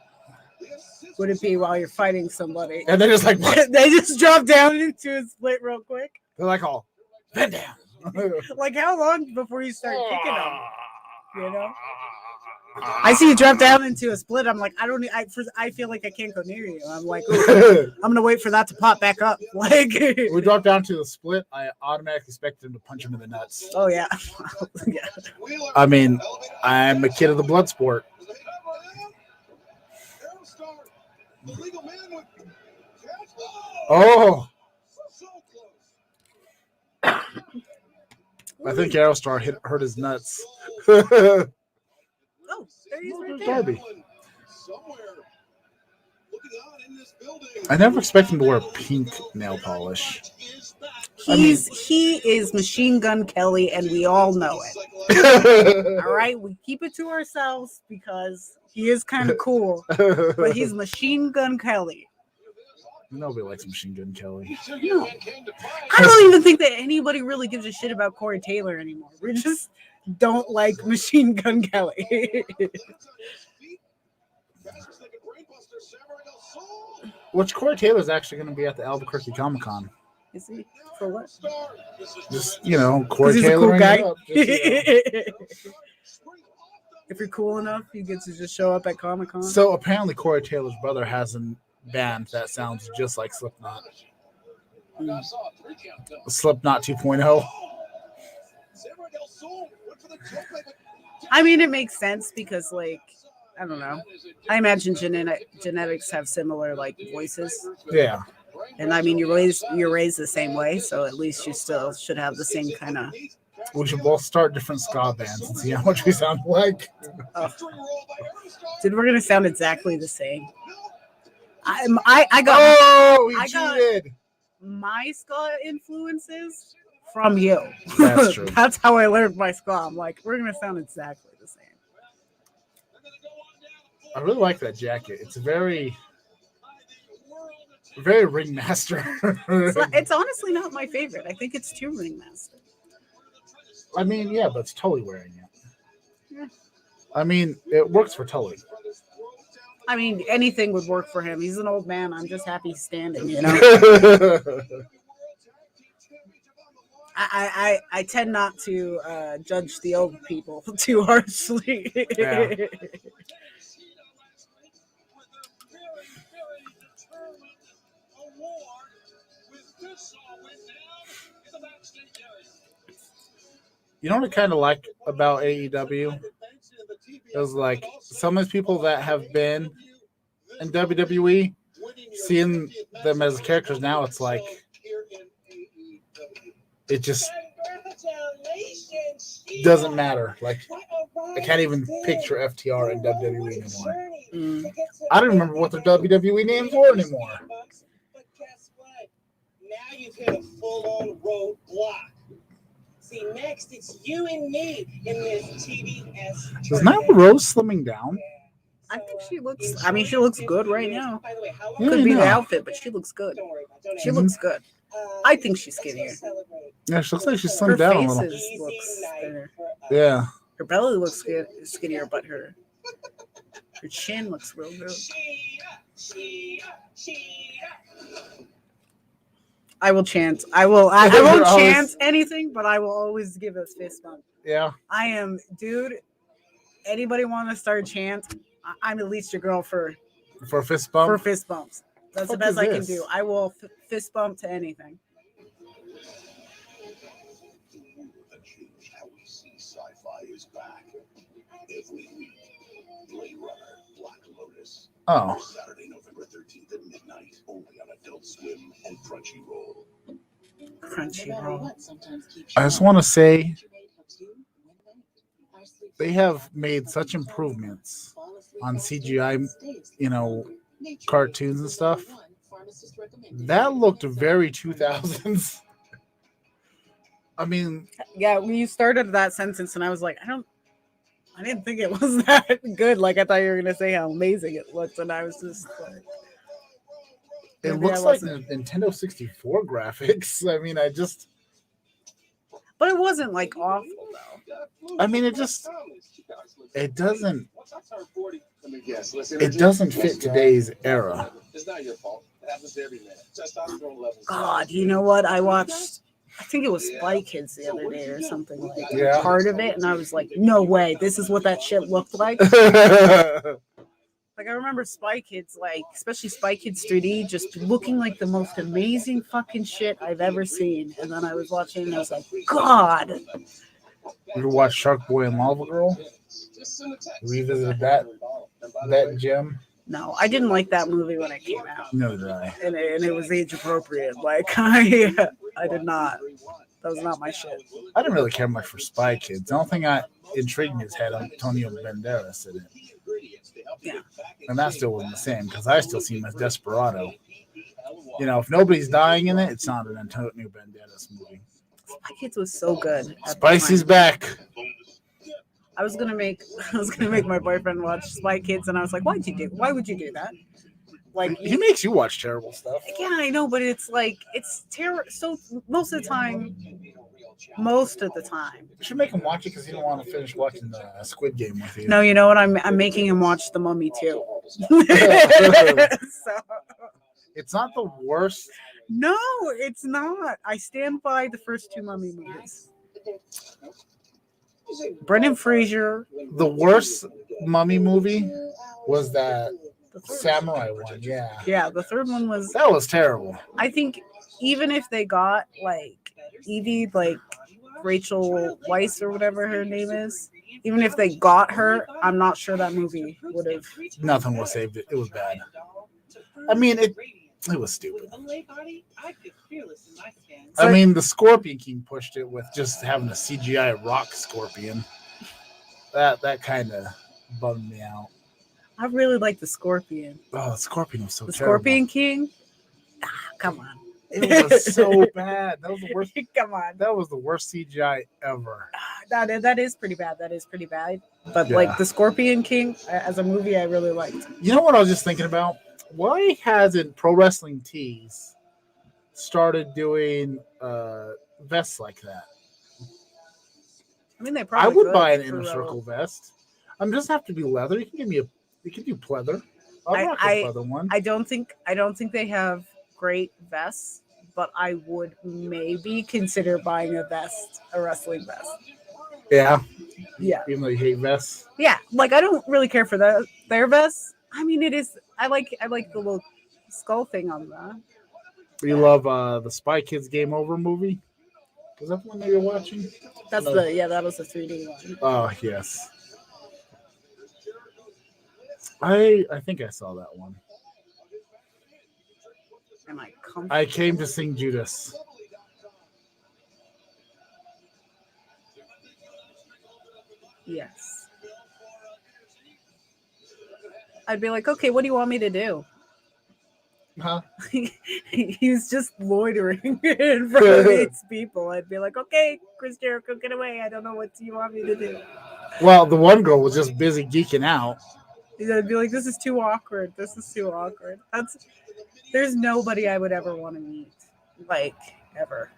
would it be while you're fighting somebody? And they're just like, what? They just drop down into a split real quick. They're like, all bend down. Like how long before you start kicking them? I see you drop down into a split. I'm like, I feel like I can't go near you. I'm like, I'm gonna wait for that to pop back up. Like we dropped down to the split. I automatically expected him to punch him in the nuts. Oh yeah. Yeah. I mean, I'm a kid of the blood sport. Oh. I think Aerostar hurt his nuts. Oh, there he is right there. Darby. I never expected him to wear pink nail polish. He is Machine Gun Kelly, and we all know it. All right, we keep it to ourselves because he is kind of cool, but he's Machine Gun Kelly. Nobody likes Machine Gun Kelly. No. I don't even think that anybody really gives a shit about Corey Taylor anymore. We just don't like Machine Gun Kelly. Which Corey Taylor's actually going to be at the Albuquerque Comic-Con. Is he? For what? Just, Corey he's Taylor. A cool guy. Just, If you're cool enough, you get to just show up at Comic-Con. So apparently Corey Taylor's brother has a band that sounds just like Slipknot. Slipknot 2.0. I mean, it makes sense because, like, I don't know. I imagine genetics have similar, like, voices. Yeah. And I mean, you're raised the same way, so at least you still should have the same kind of. We should both start different ska bands and see how much we sound like. Dude, we're gonna sound exactly the same. I got my ska influences from you. That's true. That's how I learned my ska. I'm like, we're gonna sound exactly the same. I really like that jacket. It's very Ringmaster. It's honestly not my favorite. I think it's too Ringmaster. I mean, yeah, but it's Tully wearing it. Yeah. I mean, it works for Tully. I mean, anything would work for him. He's an old man. I'm just happy standing, I tend not to judge the old people too harshly. Yeah. You know what I kind of like about AEW? It was like some of the people that have been in WWE, seeing them as characters now, it's like it just doesn't matter. Like I can't even picture FTR in WWE anymore. I don't remember what their WWE names were anymore. But guess what? Now you've hit a full-on roadblock. See, next it's you and me in this TBS. Is Nyla Rose slimming down? I think she looks. I mean, she looks good right now. Yeah, Could be the outfit, but she looks good. She looks good. I think she's skinnier. Yeah, she looks like she's Her slimmed down a face little. looks thinner. Yeah. Her belly looks skinnier, but her chin looks real good. I will chant. I won't chant anything, but I will always give a fist bump. Yeah. I am, dude. Anybody want to start chant? I'm at least your girl for a fist bump. For fist bumps. That's the best I can do. I will fist bump to anything. How we see sci-fi is back every week. Blade Runner, Black Lotus. Oh. Saturday, November 13th at midnight, only on Adult Swim and Crunchyroll. Crunchyroll. I just want to say they have made such improvements on CGI, cartoons and stuff. That looked very 2000s. I mean, yeah, when you started that sentence and I was like, I didn't think it was that good. Like I thought you were gonna say how amazing it looked, and I was just like, it looks like Nintendo 64 graphics. I mean, but it wasn't like awful though. I mean, it doesn't fit today's era. It's not your fault. It happens to every man. Testosterone levels. God, you know what? I watched, I think it was Spy Kids the other day or something like part of it, and I was like, no way, this is what that shit looked like. Like I remember Spy Kids, like especially Spy Kids 3D, just looking like the most amazing fucking shit I've ever seen. And then I was watching and I was like, God. You ever watch Shark Boy and Lava Girl? Revisited that gem? No, I didn't like that movie when it came out. No, did I? And it was age appropriate. Like I did not. That was not my shit. I didn't really care much for Spy Kids. The only thing that intrigued me is had Antonio Banderas in it. Yeah. And that still wasn't the same because I still see him as Desperado. You know, if nobody's dying in it, it's not an Antonio Banderas movie. Spy Kids was so good. at the Spicy's time. back. I was gonna make my boyfriend watch Spy Kids, and I was like, why would you do that? Like, He makes you watch terrible stuff. yeah, I know, but it's like it's terror. So most of the time, You should make him watch it because he don't want to finish watching the Squid Game with you. no, you know what? I'm making him watch The Mummy too. So, It's not the worst. no, it's not. I stand by the first two Mummy movies. Brendan Fraser. The worst Mummy movie was that samurai one. Yeah. Yeah, the third one was. That was terrible. I think even if they got like Evie, like Rachel Weisz or whatever her name is, even if they got her, I'm not sure that movie would have. Nothing was saved. It was bad. I mean, it was stupid. I mean, the Scorpion King pushed it with just having a CGI rock scorpion. That kind of bummed me out. I really like the Scorpion. Oh, the Scorpion was so The terrible. Scorpion King. Come on. It was so bad. That was the worst. Come on. That was the worst CGI ever. That is pretty bad. That is pretty bad. But Yeah. like the Scorpion King as a movie, I really liked. You know what I was just thinking about? Why hasn't Pro Wrestling Tees started doing vests like that? I mean, they I probably would could buy an for inner real. circle vest. It doesn't have to be leather. You can give me you can do pleather. I'll rock a pleather one. I don't think they have great vests, but I would maybe consider buying a wrestling vest. Yeah. Yeah. Even though you hate vests. Yeah, like I don't really care for their vests. I mean, it is. I like the little skull thing on that. You love the Spy Kids Game Over movie? Was that the one that you're watching? That's No. that was the 3D one. Oh yes. I think I saw that one. Am I comfortable? I came to sing Judas. Yes. I'd be like, okay, what do you want me to do? Huh? He's just loitering in front of these people. I'd be like, okay, Chris Jericho, get away. I don't know what you want me to do. Well, the one girl was just busy geeking out. I'd be like, this is too awkward. This is too awkward. There's nobody I would ever want to meet, like ever,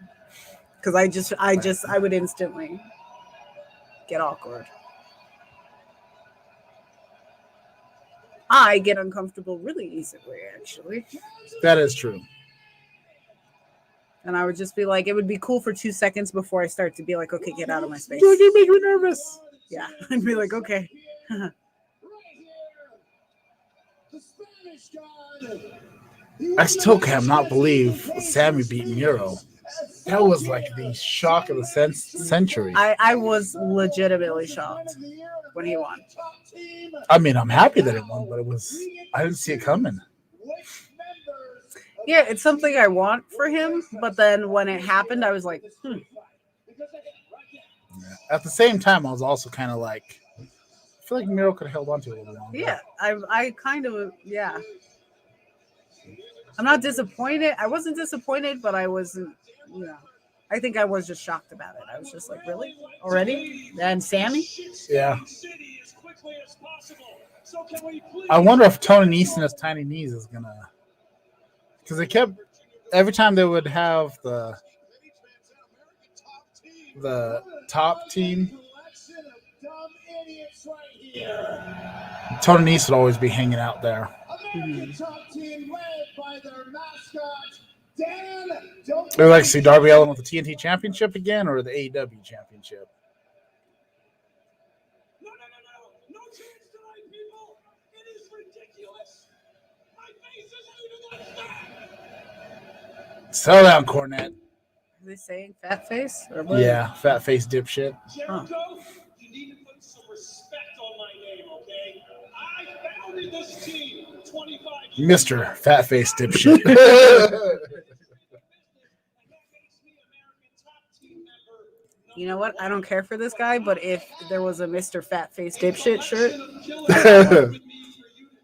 because I would instantly get awkward. I get uncomfortable really easily, actually. That is true. And I would just be like, it would be cool for 2 seconds before I start to be like, okay, get out of my space. You make me nervous. Yeah, I'd be like, okay. I still cannot believe Sammy beat Miro. That was like the shock of the century. I was legitimately shocked when he won. I mean, I'm happy that it won, but I didn't see it coming. Yeah, it's something I want for him, but then when it happened, I was like, Yeah. At the same time, I was also kind of like, I feel like Miro could have held on to it a little longer. yeah, I kind of, yeah. I'm not disappointed. I wasn't disappointed, but I wasn't, I think I was just shocked about it. I was just like, really? Already? And Sammy? Yeah. I wonder if Tony Neeson's tiny knees is going to, because they kept, every time they would have the top team, Tony Nese would always be hanging out there. Would you like to see Darby Allin with the TNT Championship again or the AEW Championship? No chance tonight, people. It is ridiculous. My face isn't even that fat. Settle down, Cornette. Are they saying fat face? Or what? Yeah, fat face dipshit. Jericho, you need to put some respect on my name, okay? I founded this team 25 years ago. Mr. Fat Face Dipshit. You know what? I don't care for this guy, but if there was a Mr. Fat Face Dipshit shirt,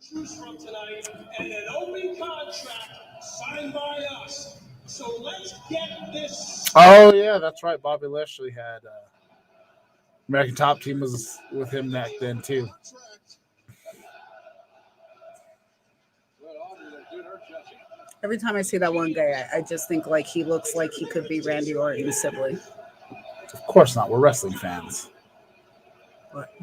choose from tonight and an open contract signed by Oh yeah, that's right. Bobby Lashley had American Top Team was with him back then too. Every time I see that one guy, I just think like he looks like he could be Randy Orton's sibling. Of course not. We're wrestling fans. What?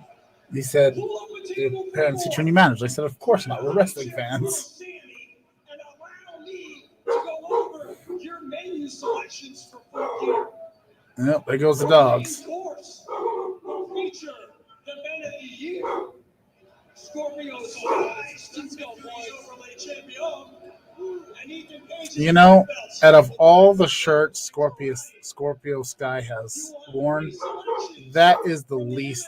He said, "Your parents teach you when you manage." I said, "Of course not. We're wrestling fans." And allow me to go over your menu selections for 4 years. Yep, there goes the dogs. Course will feature the men of the year. Scorpio's Eyes, champion. You know, out of all the shirts Scorpio Sky has worn, that is the least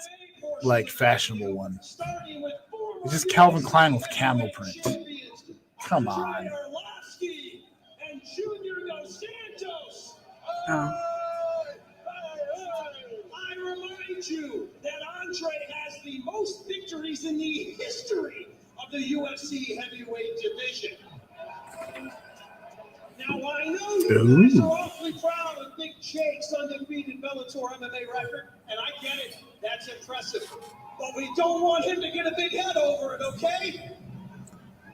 like fashionable one. It's just Calvin Klein with camel print. Come on. Oh. I remind you that Andre has the most victories in the history of the UFC heavyweight division. Now, I know you guys are awfully proud of Big Jake's undefeated Bellator MMA record, and I get it. That's impressive. But we don't want him to get a big head over it, okay?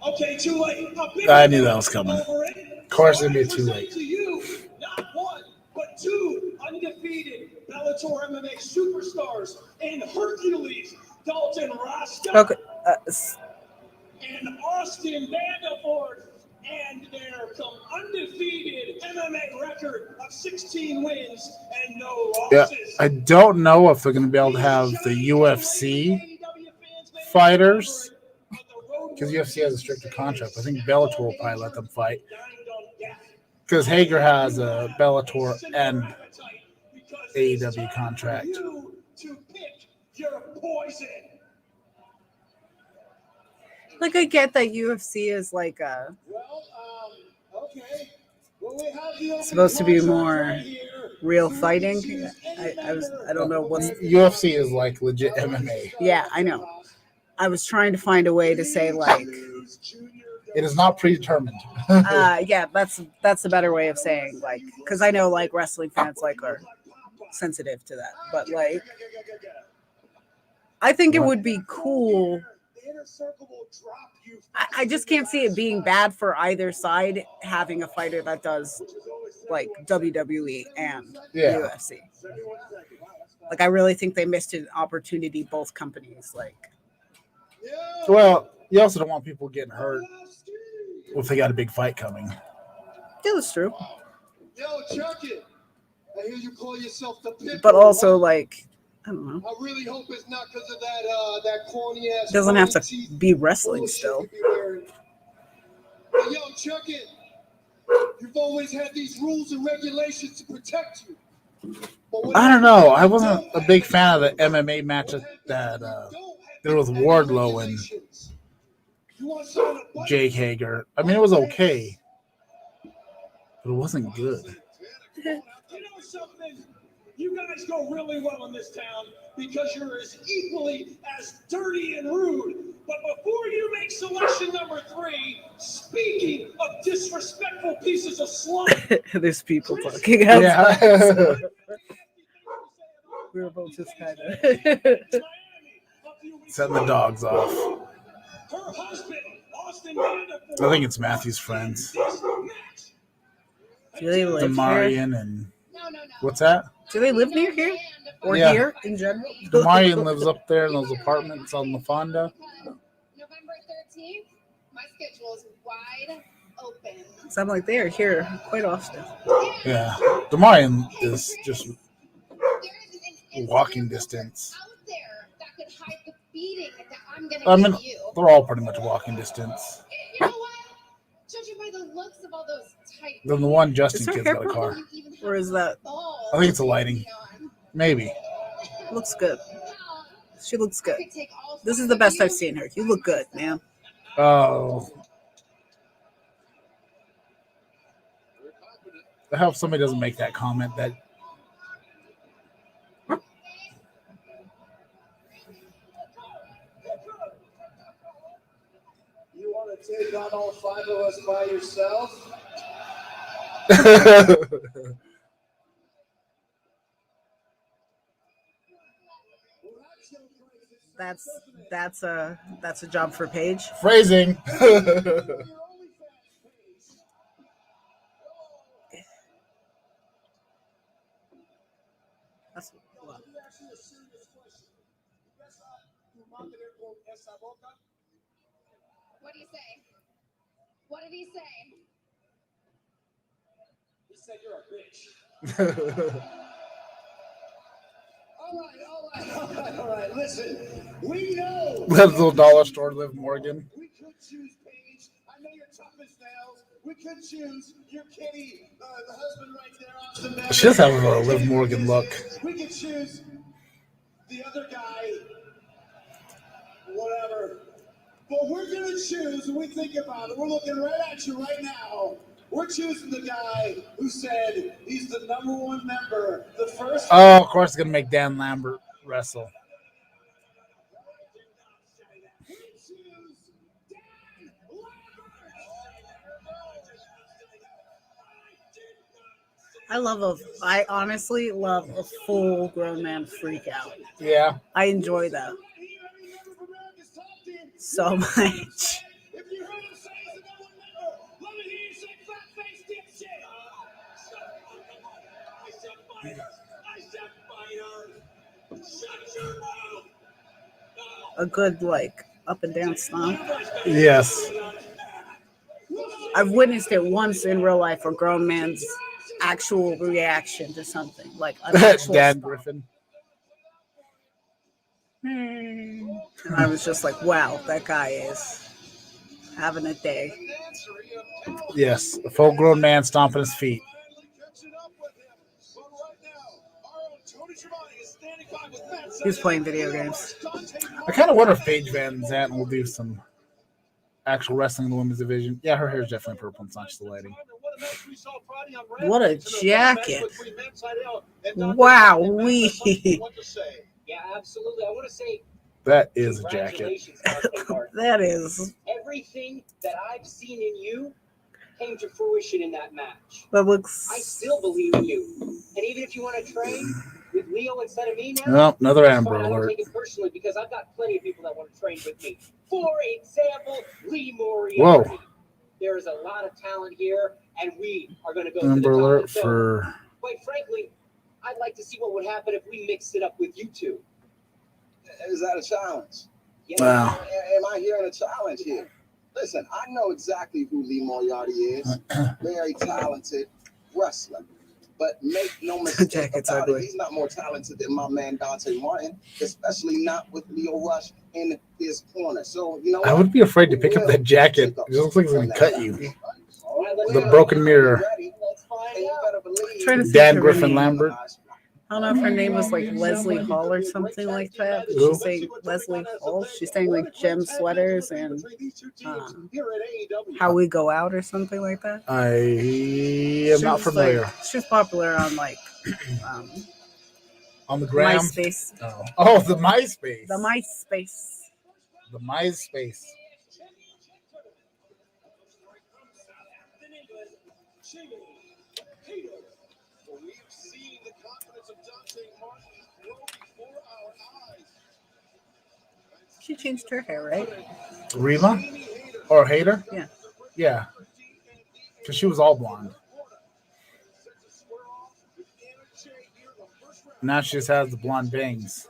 Okay, too late. I knew that was coming. Of course, it'd be too late. To you, not one, but two undefeated Bellator MMA superstars in Hercules, Dalton Roscoe, Okay. and Austin Vanderford, and their undefeated MMA record of 16 wins and no losses. Yeah, I don't know if they're going to be able to have the UFC fighters because UFC has a stricter contract. I think Bellator will probably let them fight because Hager has a Bellator and AEW contract. To pick your poison. Like I get that UFC is like a Okay. Well, we have the supposed to be more real fighting. I don't know what's UFC is like legit MMA. Yeah, I know. I was trying to find a way to say like it is not predetermined. Yeah, that's a better way of saying like because I know like wrestling fans like are sensitive to that, but like I think it would be cool. I just can't see it being bad for either side having a fighter that does like WWE and UFC. Like I really think they missed an opportunity, both companies. Like, well, you also don't want people getting hurt if they got a big fight coming. Yeah, that's true. Yo, chuck it. I hear you call yourself the Pitbull. But also, like, I don't know. I really hope it's not because of that corny ass. Doesn't have to be wrestling still. But yo, chuck it. You've always had these rules and regulations to protect you. I don't know. I wasn't a big fan of the MMA match that there was Wardlow and Jake Hager. I mean, it was okay, but it wasn't good. You know something? You guys go really well in this town because you're as equally as dirty and rude. But before you make selection number 3, speaking of disrespectful pieces of slime, There's people talking outside. Yeah. So we were both just kind of setting the dogs off. her husband, Austin Vanderford, I think it's Matthew's friends. Do they live here? Demarion and what's that? Do they live near here? Or Yeah. here in general? Demarion lives up there in those apartments on La Fonda. November 13th, my schedule is wide open. So I'm like, they are here quite often. Yeah. Demarion is just There is an walking distance. out there that could hide the beating that I'm gonna I mean, give you. they're all pretty much walking distance. You know what? Judging by the looks of all those tight Then the one Is Justin her kid's hair got a purple? car. Or is that balls, I think it's a lighting. Maybe. looks good? She looks I good. could take all This is five the of best you I've seen her. You look good, man. Oh. I hope somebody doesn't make that comment that You want to take on all 5 of us by yourself? That's a job for Paige. Phrasing. That's what, What do you say? What did he say? He said you're a bitch. All right. Listen, we know. That little dollar store, Liv Morgan. We could choose Paige. I know you're tough as nails. We could choose your kitty, the husband right there, Austin Bennett. She does have a Liv Morgan look. We could choose the other guy, whatever. But we're going to choose, when we think about it, we're looking right at you right now. We're choosing the guy who said he's the number one member, the first. Oh, of course, it's going to make Dan Lambert wrestle. I honestly love a full grown man freak out. Yeah. I enjoy that so much. If you heard him say he's the number one member, let me hear you say fat face dipshit. I said fighter. Shut your mouth. A good up and down stomp. Yes. I've witnessed it once in real life, a grown man's actual reaction to something like an actual Dan stomp. Griffin. And I was just like, wow, that guy is having a day. Yes, a full grown man stomping his feet. He's playing video games. I kind of wonder if Paige Van Zandt will do some actual wrestling in the women's division. Yeah, her hair is definitely purple. It's not just the lighting. What a jacket. Wow. Yeah, absolutely. I want to say That is a jacket. congratulations, Dante Martin. That is. Everything that I've seen in you came to fruition in that match. That looks. I still believe in you. And even if you want to train with Leo instead of me now, Oh, another it's Amber fine. I don't alert. take it personally because I've got plenty of people that want to train with me. For example, Lee Moriarty. Whoa. There is a lot of talent here, and we are going to go Amber to the top. alert So, for. quite frankly, I'd like to see what would happen if we mixed it up with you two. Is that a challenge? Yeah. Wow. Am I hearing a challenge here? Listen, I know exactly who Lee Moriarty is. Very talented wrestler. But make no mistake Jacket's about ugly. it, he's not more talented than my man Dante Martin, especially not with Leo Rush in his corner. So, you know I what? would be afraid to pick up that jacket. It looks like it's going to cut you. The broken mirror. Trying to see Dan if her Griffin name- Lambert. I don't know if her name was like Leslie Hall or something like that. But Who? she's saying Leslie Hall. She's saying like gem sweaters and how we go out or something like that. I am not She's, familiar. like, she's popular on On the gram? MySpace. Oh, the MySpace. The MySpace. The MySpace. We've seen the confidence of Dante Martin grow before our eyes. She changed her hair, right? Rima? Or Hater? Yeah. Yeah. Because she was all blonde. Now she just has the blonde bangs.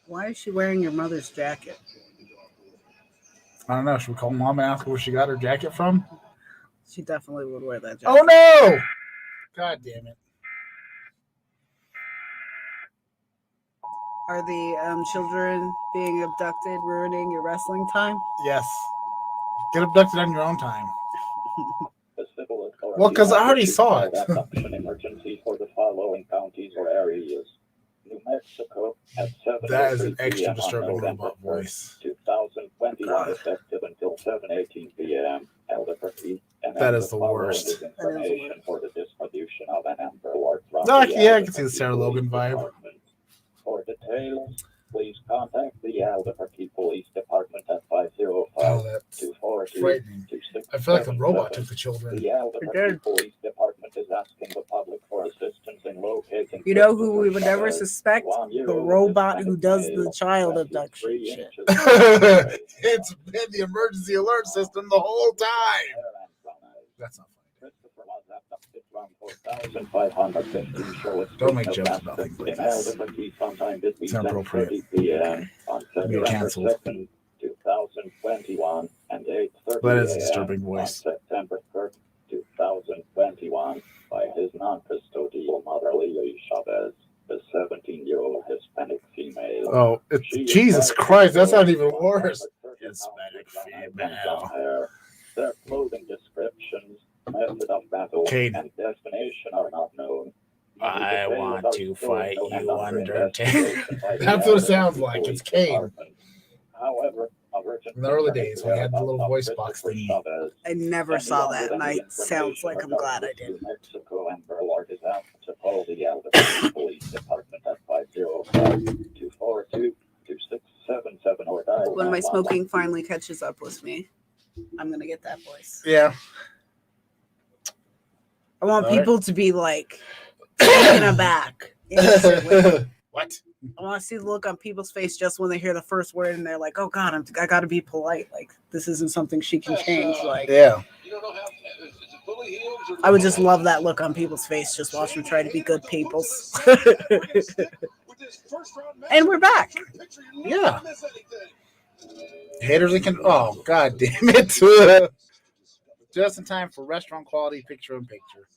Why is she wearing your mother's jacket? I don't know. Should we call mom and ask her where she got her jacket from? She definitely would wear that jacket. Oh, no! God damn it. Are the children being abducted ruining your wrestling time? Yes. Get abducted on your own time. Well, because I already saw it. Emergency for the following counties or areas. New Mexico at 7 That is an extra disturbing robot voice. 2021 effective until 7:18 p.m. Albuquerque. That is the worst. Information for the distribution of an Amber Alert from No, the yeah, I can see the Albuquerque Sarah Logan Police vibe. Department. For details, please contact the Albuquerque Police Department at 505-242. Frightening. I feel like the robot took the children. The Albuquerque Police Department is asking the public for assistance in locating indicating You know who we would Christopher never Chavez, suspect? €1 The robot who Hispanic does the male, child 23 abduction shit. inches away. It's been the emergency alert system the whole time. That's not funny. Christopher was abducted from 4,515 Charlotte Don't Street, make jokes Nebraska, about things like in this. Albuquerque sometime between It's inappropriate. 10:30 p.m. on You're September canceled. 2nd, 2021, and 8:30 That is a a.m. disturbing on voice. September 3rd, 2021, by his non-custodial mother, Lily Chavez, a 17-year-old Hispanic female. Oh, She is Jesus tried Christ, that for sounds even 130 worse. pounds Hispanic of gunite female. on her. Their clothing descriptions, method of battle, Cade. and destination are not known. I Details want are to still fight known and you, under Undertaker. investigation by the That's what it Albuquerque sounds like. Police It's Kane. Department. However, a virgin In the early concerning days, we had the little whereabouts of voice box Christopher thingy. Chavez I never and saw beyond that, and any I sounds like I'm glad I information did. New Mexico and Burlard is out to call the Albuquerque Police Department at 505-242-2677 or dial When my 911. smoking finally catches up with me, I'm gonna get that voice. Yeah. I want All right. people to be like taken aback instantly. What? I want to see the look on people's face just when they hear the first word and they're like, "Oh God, I got to be polite. Like this isn't something she can change." Like, Yeah. I would just love that look on people's face. Just watch them try to be good peoples. And we're back. Yeah. Haters and oh God damn it! Just in time for restaurant quality picture in picture.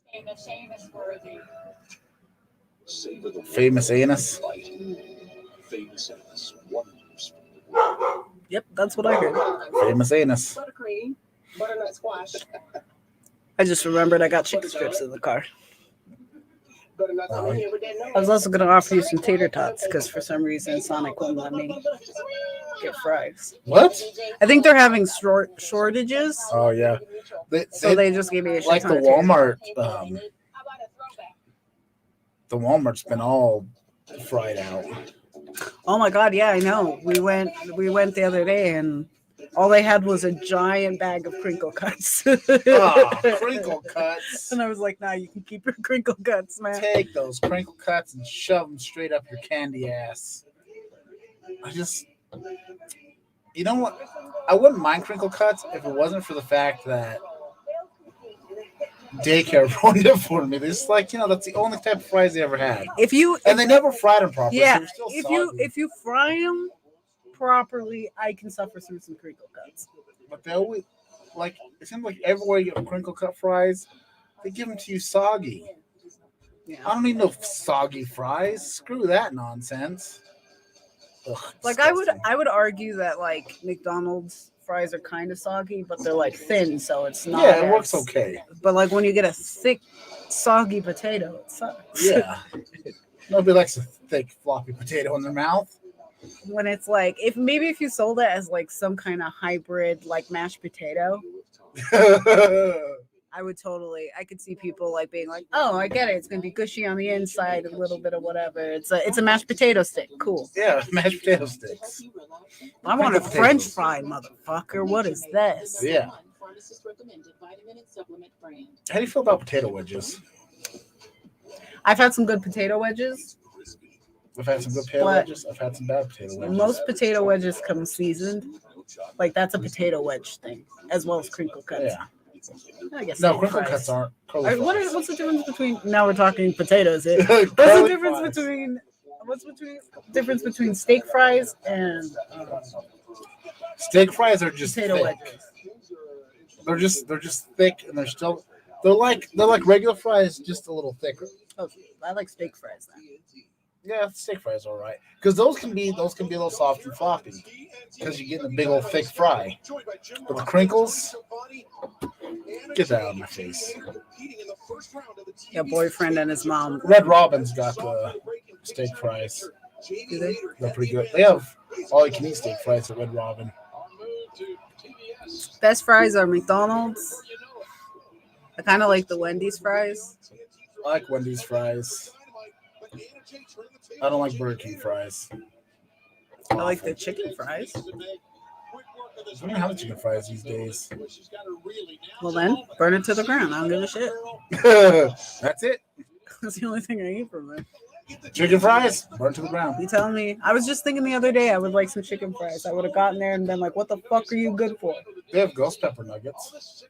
Famous anus. Yep, that's what I heard. Famous anus. Buttercream, butternut squash. I just remembered I got chicken strips in the car. I was also going to offer you some tater tots because for some reason Sonic wouldn't let me get fries. What? I think they're having shortages, Oh yeah. so they just gave me a shit like ton the of tater Walmart. The Walmart's been all fried out. Oh my God, yeah, I know. We went the other day and all they had was a giant bag of crinkle cuts. Crinkle cuts. And I was like, nah, you can keep your crinkle cuts, man. Take those crinkle cuts and shove them straight up your candy ass. You know what? I wouldn't mind crinkle cuts if it wasn't for the fact that daycare ruined it for me. It's like, that's the only type of fries they ever had. And they never fried them properly. Yeah, so they're still if you fry them properly, I can suffer through some crinkle cuts. But they always, it seems like everywhere you get crinkle cut fries, they give them to you soggy. Yeah. I don't need no soggy fries. Screw that nonsense. Ugh, I would argue that like McDonald's fries are kind of soggy, but they're like thin, so it's not. Yeah, it works okay. But like when you get a thick, soggy potato, it sucks. Yeah. Nobody likes a thick, floppy potato in their mouth. When it's like, if you sold it as like some kind of hybrid, like mashed potato, I could see people like being like, oh, I get it. It's going to be gushy on the inside, a little bit of whatever. It's a mashed potato stick. Cool. Yeah, mashed potato sticks. I want a French fry, motherfucker. What is this? Yeah. How do you feel about potato wedges? I've had some good potato wedges. I've had some good potato wedges. I've had some bad potato wedges. Most potato wedges come seasoned. Like that's a potato wedge thing, as well as crinkle cuts. Yeah. I guess no, crinkle cuts aren't. What's the difference between? Now we're talking potatoes. What's the difference between steak fries and steak fries are just potato thick. Wedges? They're just thick and they're like regular fries, just a little thicker. Oh, I like steak fries then. Yeah, steak fries are all right because those can be a little soft and floppy because you're getting a big old thick fry. But the crinkles, get that out of my face. Your boyfriend and his mom. Red Robin's got the steak fries. Do they? They're pretty good. They have all you can eat steak fries at Red Robin. Best fries are McDonald's. I kind of like the Wendy's fries. I like Wendy's fries. I don't like Burger King fries. I like the chicken fries. I don't have chicken fries these days. Well then, burn it to the ground. I don't give a shit. That's it. That's the only thing I eat from there. Chicken fries, burn to the ground. You telling me? I was just thinking the other day I would like some chicken fries. I would have gotten there and been like, "What the fuck are you good for?" They have ghost pepper nuggets.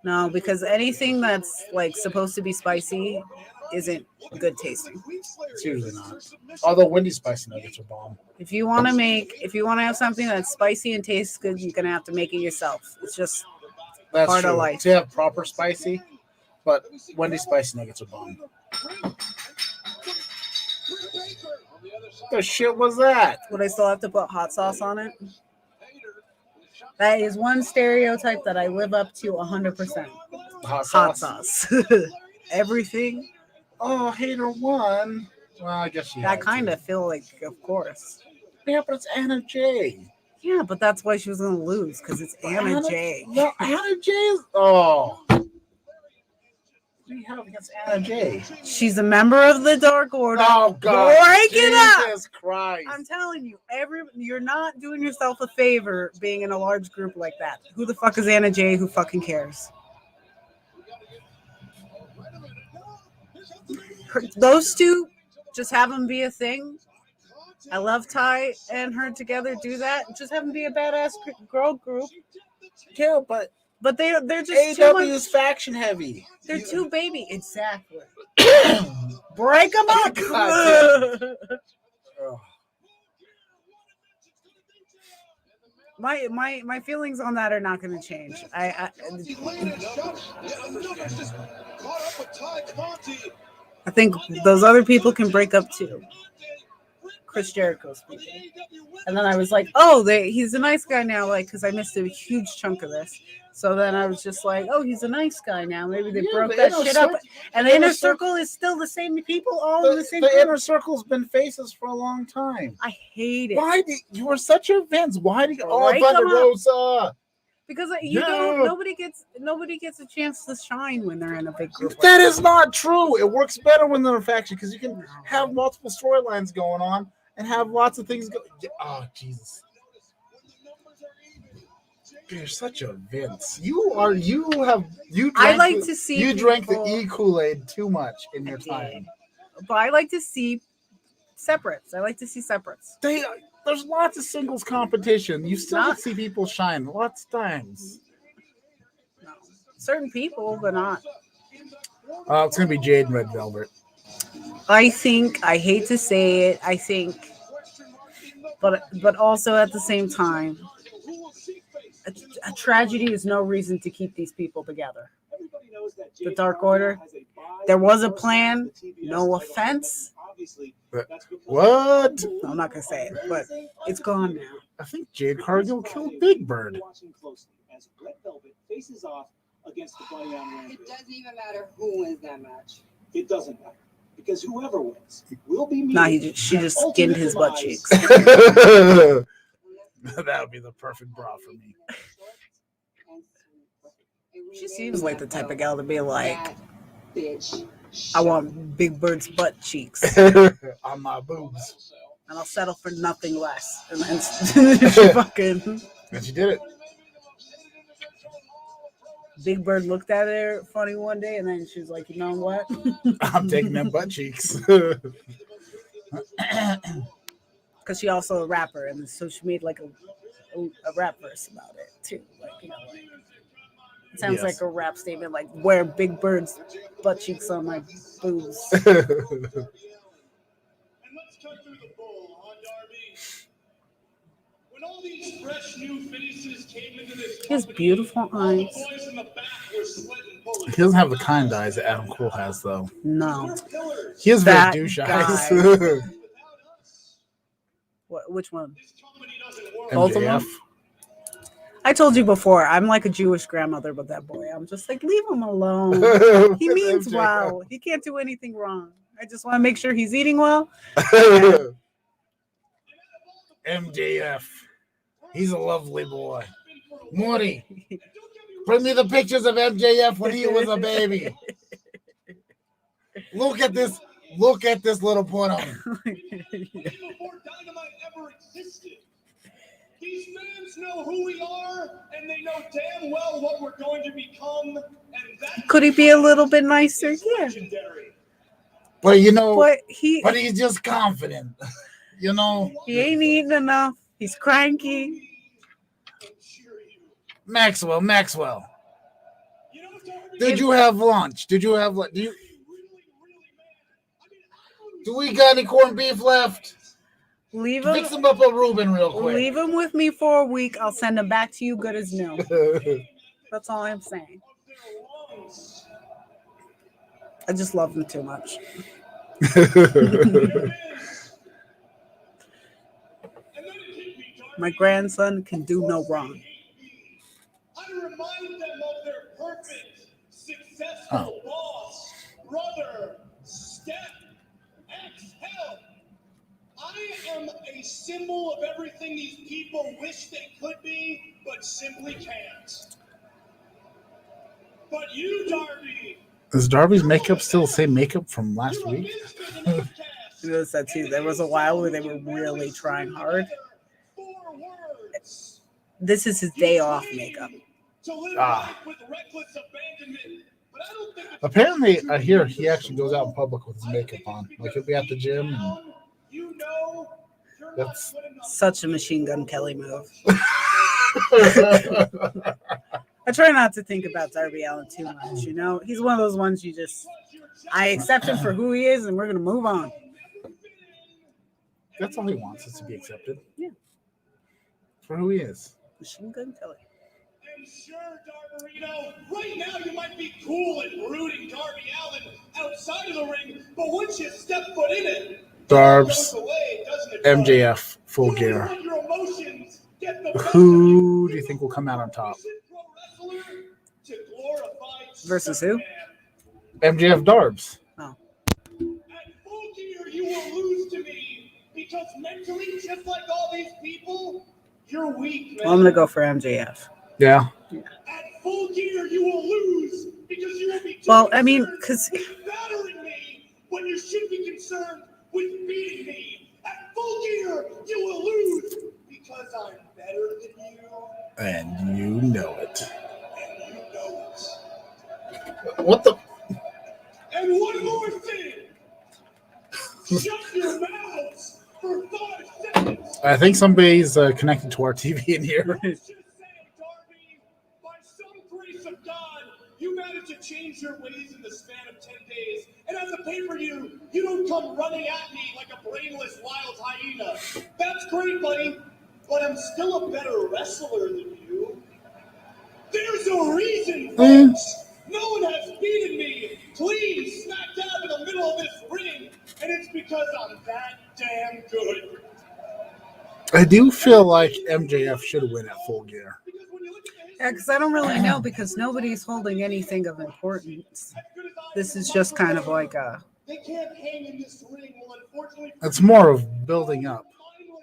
No, because anything that's like supposed to be spicy isn't good tasting. It's usually not. Although Wendy's spicy nuggets are bomb. If you want to have something that's spicy and tastes good, you're gonna have to make it yourself. It's just That's part true. of life. To have proper spicy, but Wendy's spicy nuggets are bomb. The shit was that? Would I still have to put hot sauce on it? That is one stereotype that I live up to 100%. Hot Hot sauce. sauce. Everything. Oh, hater one. Well, I guess you. I kind of feel like, of course. Yeah, but it's Anna J. Yeah, but that's why she was gonna lose because it's Anna J. No, Anna J is. Oh. What do you have against Anna J? She's a member of the Dark Order. Oh God! Break it up! Jesus Christ! I'm telling you, you're not doing yourself a favor being in a large group like that. Who the fuck is Anna J? Who fucking cares? Those two, just have them be a thing. I love Ty and her together. Do that. Just have them be a badass girl group. Yeah, but they're just too much. AEW's faction heavy. They're too baby. Exactly. Break them up. My feelings on that are not going to change. I think those other people can break up too. Chris Jericho speaking. And then I was like, oh, he's a nice guy now, like, because I missed a huge chunk of this. So then I was just like, oh, he's a nice guy now. Maybe they broke that shit up. And the inner circle is still the same people, all in the same. The inner circle's been faces for a long time. I hate it. Why did you were such a Vince? Why did Thunder Rosa? Because nobody gets a chance to shine when they're in a big group. That is not true. It works better when they're a faction because you can have multiple storylines going on and have lots of things go. Oh Jesus! You're such a Vince. I like to see. You drank the Kool-Aid too much in your time. But I like to see separates. There's lots of singles competition. You still see people shine lots of times. No. Certain people, but not. It's gonna be Jade and Red Velvet. I hate to say it. But also at the same time, a tragedy is no reason to keep these people together. The Dark Order. There was a plan. No offense. What? I'm not gonna say it, but it's gone now. I think Jade Cargill killed Big Bird. It doesn't even matter who wins that match. It doesn't matter because whoever wins will be me. Nah, she just skinned his butt cheeks. That would be the perfect bra for me. She seems like the type of gal to be like, bitch. I want Big Bird's butt cheeks on my boobs, and I'll settle for nothing less. And then she fucking. And she did it. Big Bird looked at her funny one day, and then she was like, "You know what? I'm taking them butt cheeks." Because she also a rapper, and so she made like a rap verse about it too. Like, it sounds like a rap statement, like wear Big Bird's butt cheeks on my boobs. He has beautiful eyes. He doesn't have the kind eyes that Adam Cole has, though. No. He has very douche eyes. Which one? Both of them? I told you before, I'm like a Jewish grandmother with that boy. I'm just like, leave him alone. He means well. He can't do anything wrong. I just want to make sure he's eating well. MJF. He's a lovely boy. Morty, bring me the pictures of MJF when he was a baby. Look at this little porno. Before Dynamite ever existed. These fans know who we are, and they know damn well what we're going to become, and Could he be a little bit nicer? Yeah. But you know, But he's just confident. You know, he ain't eating enough. He's cranky. Maxwell. Did you have lunch? Do we got any corned beef left? Fix him up a Reuben real quick. Leave him with me for a week. I'll send him back to you good as new. That's all I'm saying. I just love him too much. My grandson can do no wrong. I remind them of their perfect, successful boss, brother, step, ex-help. I am a symbol of everything these people wish they could be, but simply can't. But you, Darby. Is Darby's makeup still the same makeup from last week? It was that too. There was a while where they were really trying hard. This is his day off makeup. Apparently, I hear he actually goes out in public with his makeup on. Like he'll be at the gym. And that's such a Machine Gun Kelly move. I try not to think about Darby Allin too much. You know, he's one of those ones I accept him for who he is, and we're gonna move on. That's all he wants, is to be accepted. Yeah. For who he is. Machine Gun Kelly. And sure, Darbarino, right now you might be cool and brooding Darby Allin outside of the ring, but once you step foot in it, Darbs, away, doesn't it, MJF, Full Gear. Who do you think will come out on top? Versus who? MJF Darbs. Oh. At Full Gear, you will lose to me because mentally, just like all these people, you're weak, man. Well, I'm gonna go for MJF. Yeah. At Full Gear, you will lose because you will be. Well, I mean, because battering me when you should be concerned with beating me. At Full Gear, you will lose because I'm better than you. And you know it. And you know it. What the? And one more thing. Shut your mouths for 5 seconds. I think somebody's connected to our TV in here. Just say, Darby, by some grace of God, you managed to change your ways in the span of 10 days. And as a pay-per-view, you don't come running at me like a brainless wild hyena. That's great, buddy, but I'm still a better wrestler than you. There's a reason, folks. No one has beaten me clean, smack dab in the middle of this ring, and it's because I'm that damn good. I do feel like MJF should win at Full Gear. Yeah, because I don't really know, because nobody's holding anything of importance. This is just kind of like a. They can't hang in this ring. Well, unfortunately, it's more of building up.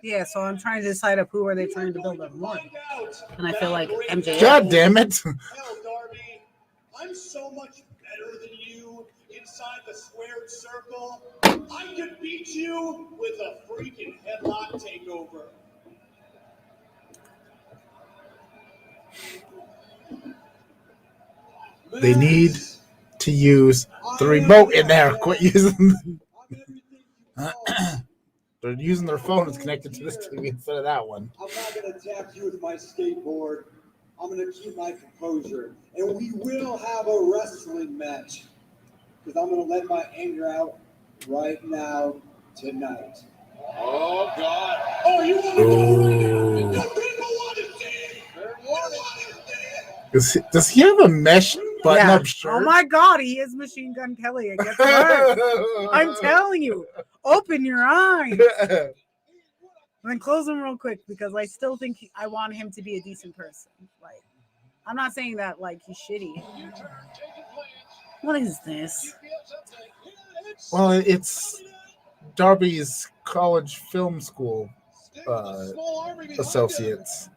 Yeah, so I'm trying to decide up who are they trying to build up more. And I feel like MJF. God damn it. Hell, Darby, I'm so much better than you inside the squared circle. I could beat you with a freaking headlock takeover. They need to use the remote in there. Quit using. They're using their phone. It's connected to this TV instead of that one. I'm not going to attack you with my skateboard. I'm going to keep my composure. And we will have a wrestling match. Because I'm going to let my anger out right now, tonight. Oh, God. Oh, you want to go right now? The people want to see it. They want to see it. Does he have a mesh button-up shirt? Oh, my God. He is Machine Gun Kelly. It gets worse. I'm telling you. Open your eyes. And then close them real quick, because I still think I want him to be a decent person. Like, I'm not saying that like he's shitty. What is this? Well, it's Darby's college film school associates.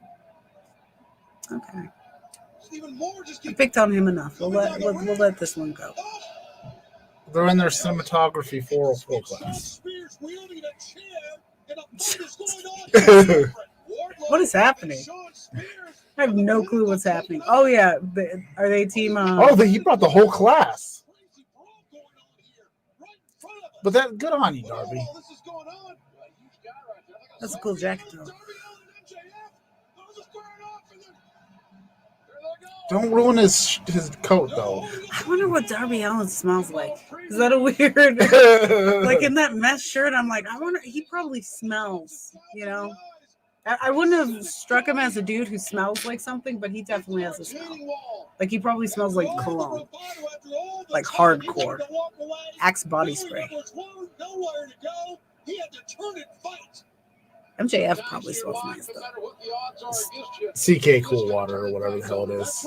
Okay. I picked on him enough. We'll let this one go. They're in their cinematography 404 class. What is happening? I have no clue what's happening. Oh yeah, are they team? He brought the whole class. But that good on you, Darby. That's a cool jacket though. Don't ruin his coat though. I wonder what Darby Allin smells like. Is that a weird? Like in that mesh shirt, I'm like, I wonder. He probably smells. You know, I wouldn't have struck him as a dude who smells like something, but he definitely has a smell. Like he probably smells like cologne, like hardcore Axe body spray. MJF probably smells nice though. CK Cool Water or whatever the hell it is.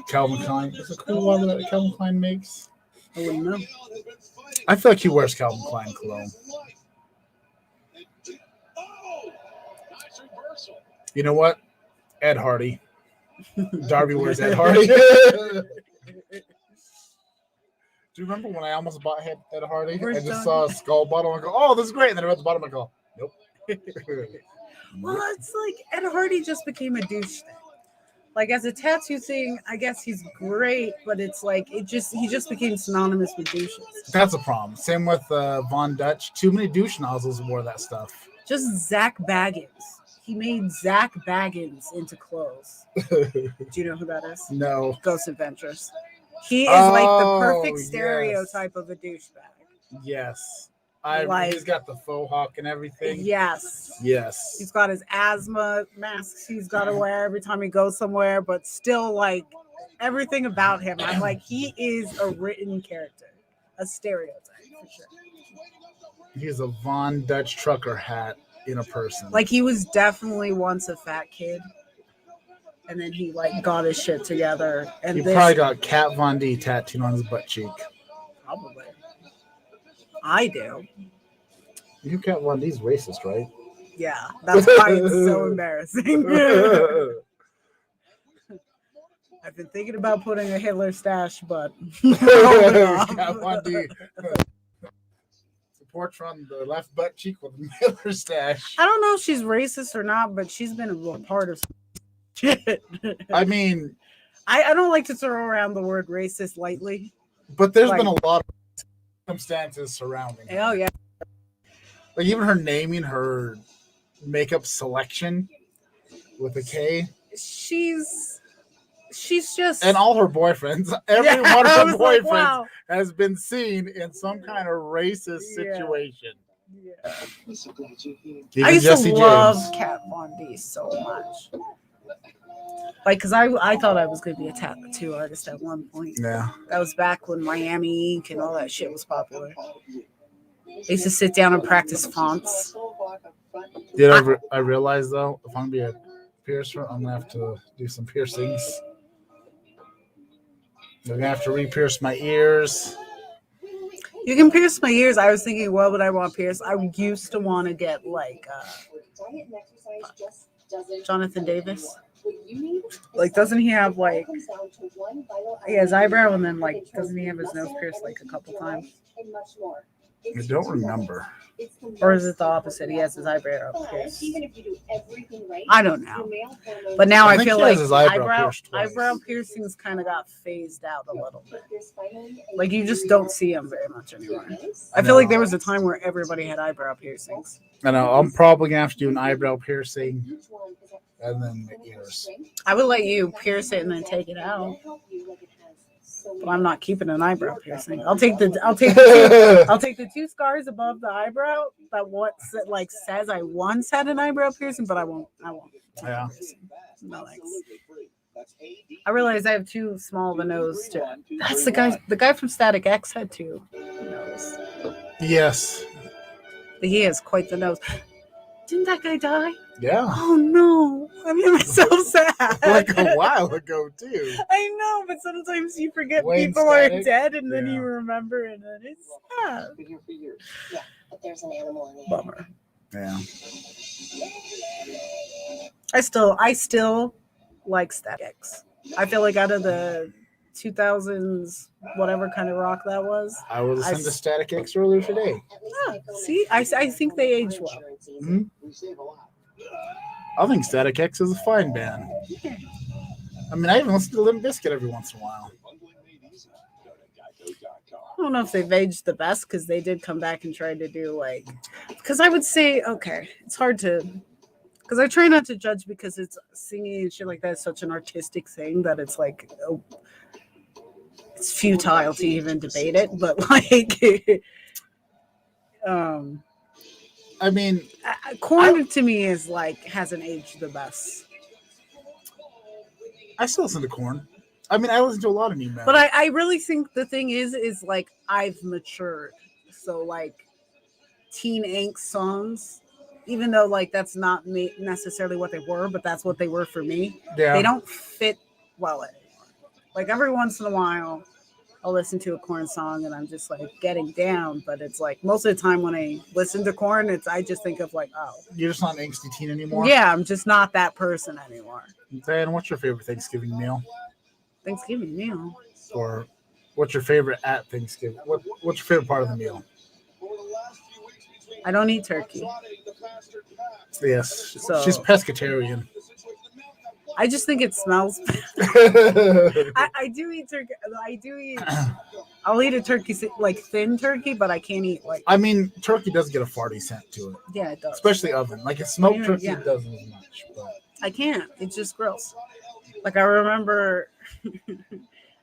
Calvin Klein. Is it Cool Water that Calvin Klein makes? I wouldn't know. I feel like he wears Calvin Klein cologne. You know what? Ed Hardy. Darby wears Ed Hardy. Do you remember when I almost bought Ed Hardy? I just saw a skull bottle and go, oh, this is great. And then I read the bottom and go, nope. Well, it's like Ed Hardy just became a douche thing. Like as a tattoo thing, I guess he's great, but it's like he just became synonymous with douches. That's a problem. Same with Von Dutch. Too many douche nozzles wore that stuff. Just Zach Baggins. He made Zach Baggins into clothes. Do you know who that is? No. Ghost Adventures. He is like the perfect stereotype of a douchebag. Yes. He's got the faux hawk and everything. Yes. Yes. He's got his asthma masks he's got to wear every time he goes somewhere, but still, like, everything about him, I'm like, he is a written character, a stereotype, for sure. He's a Von Dutch trucker hat in a person. Like, he was definitely once a fat kid, and then he, like, got his shit together. And he probably got Kat Von D tattooed on his butt cheek. Probably. I do. You Kat Von D's racist, right? Yeah, that's why it's so embarrassing. I've been thinking about putting a Hitler stash, but Kat Von D. Portrait on the left butt cheek with a Hitler stash. I don't know if she's racist or not, but she's been a part of shit. I mean, I don't like to throw around the word racist lightly. But there's been a lot of circumstances surrounding her. Oh, yeah. Like even her naming her makeup selection with a K. She's just... And all her boyfriends. Every one of her boyfriends has been seen in some kind of racist situation. Yeah. Even I used Jesse to love James. Kat Von D so much. Like, because I thought I was going to be a tattoo artist at one point. Yeah. That was back when Miami Ink and all that shit was popular. I used to sit down and practice fonts. I realized, though, if I'm going to be a piercer, I'm going to have to do some piercings. I'm going to have to re-pierce my ears. You can pierce my ears. I was thinking, what would I want pierced? I used to want to get, like, Jonathan Davis. Like, doesn't he have, like, his eyebrow, and then, like, doesn't he have his nose pierced, like, a couple times? I don't remember. Or is it the opposite? He has his eyebrow pierced. I don't know. But now I feel like eyebrow piercings kind of got phased out a little bit. Like, you just don't see them very much anymore. I feel like there was a time where everybody had eyebrow piercings. I know. I'm probably going to have to do an eyebrow piercing and then the ears. I would let you pierce it and then take it out. But I'm not keeping an eyebrow piercing. I'll take the two scars above the eyebrow that says I once had an eyebrow piercing, but I won't. Yeah. No thanks. I realize I have too small of a nose too. That's the guy from Static X had two nose. Yes. He has quite the nose. Didn't that guy die? Yeah. Oh no. I made myself sad. Like a while ago too. I know, but sometimes you forget Wayne people Static. are dead and then you remember and then it's sad. Yeah, but there's an animal in the Bummer. Yeah. I still like Static X. I feel like out of the 2000s, whatever kind of rock that was. I was listening to Static X earlier today. See, I think they age well. Mm-hmm. I think Static X is a fine band. Yeah. I mean, I even listen to Limp Bizkit every once in a while. I don't know if they've aged the best because they did come back and try to do like, because I would say, okay, it's hard to, because I try not to judge because it's singing and shit like that is such an artistic thing that it's like, it's futile to even debate it. But like, I mean, Korn to me is like hasn't aged the best. I still listen to Korn. I mean, I listen to a lot of new metal. But I really think the thing is like I've matured. So like teen angst songs, even though like that's not necessarily what they were, but that's what they were for me. Yeah. They don't fit well anymore. Like every once in a while, I'll listen to a Korn song and I'm just like getting down. But it's like most of the time when I listen to Korn, I just think of like, oh, you're just not an angsty teen anymore. Yeah, I'm just not that person anymore. Dan, what's your favorite Thanksgiving meal? Thanksgiving meal. Or what's your favorite at Thanksgiving? What's your favorite part of the meal? I don't eat turkey. Yes, so, she's pescatarian. I just think it smells. I do eat turkey. I'll eat a turkey, like thin turkey, but I can't eat like. I mean, turkey does get a farty scent to it. Yeah, it does. Especially oven. Like a smoked turkey, it doesn't as much. But I can't. It's just gross. Like I remember, I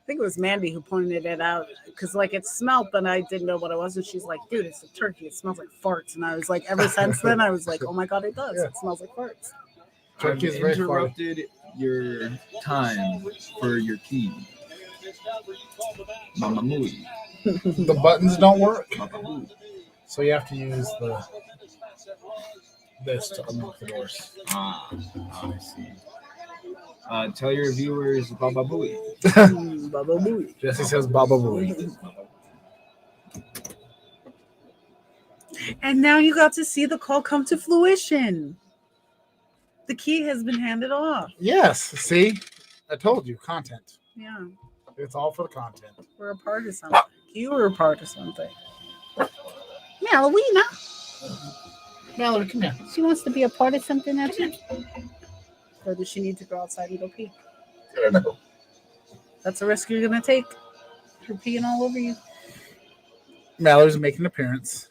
think it was Mandy who pointed it out because like it smelled, but I didn't know what it was, and she's like, "Dude, it's a turkey. It smells like farts." And I was like, ever since then, I was like, "Oh my god, it does. It smells like farts." Turkey is very interrupted your time for your key. Mama Mui. The buttons don't work, so you have to use this to unlock the doors. I see. Tell your viewers Baba Booey. Baba Booey. Jesse says Baba Booey. And now you got to see the call come to fruition. The key has been handed off. Yes. See? I told you. Content. Yeah. It's all for the content. We're a part of something. You were a part of something. Mallory, Mallory, come here. She wants to be a part of something now too. Or does she need to go outside and go pee? I don't know. That's a risk you're going to take. You're peeing all over you. Mallory's making an appearance.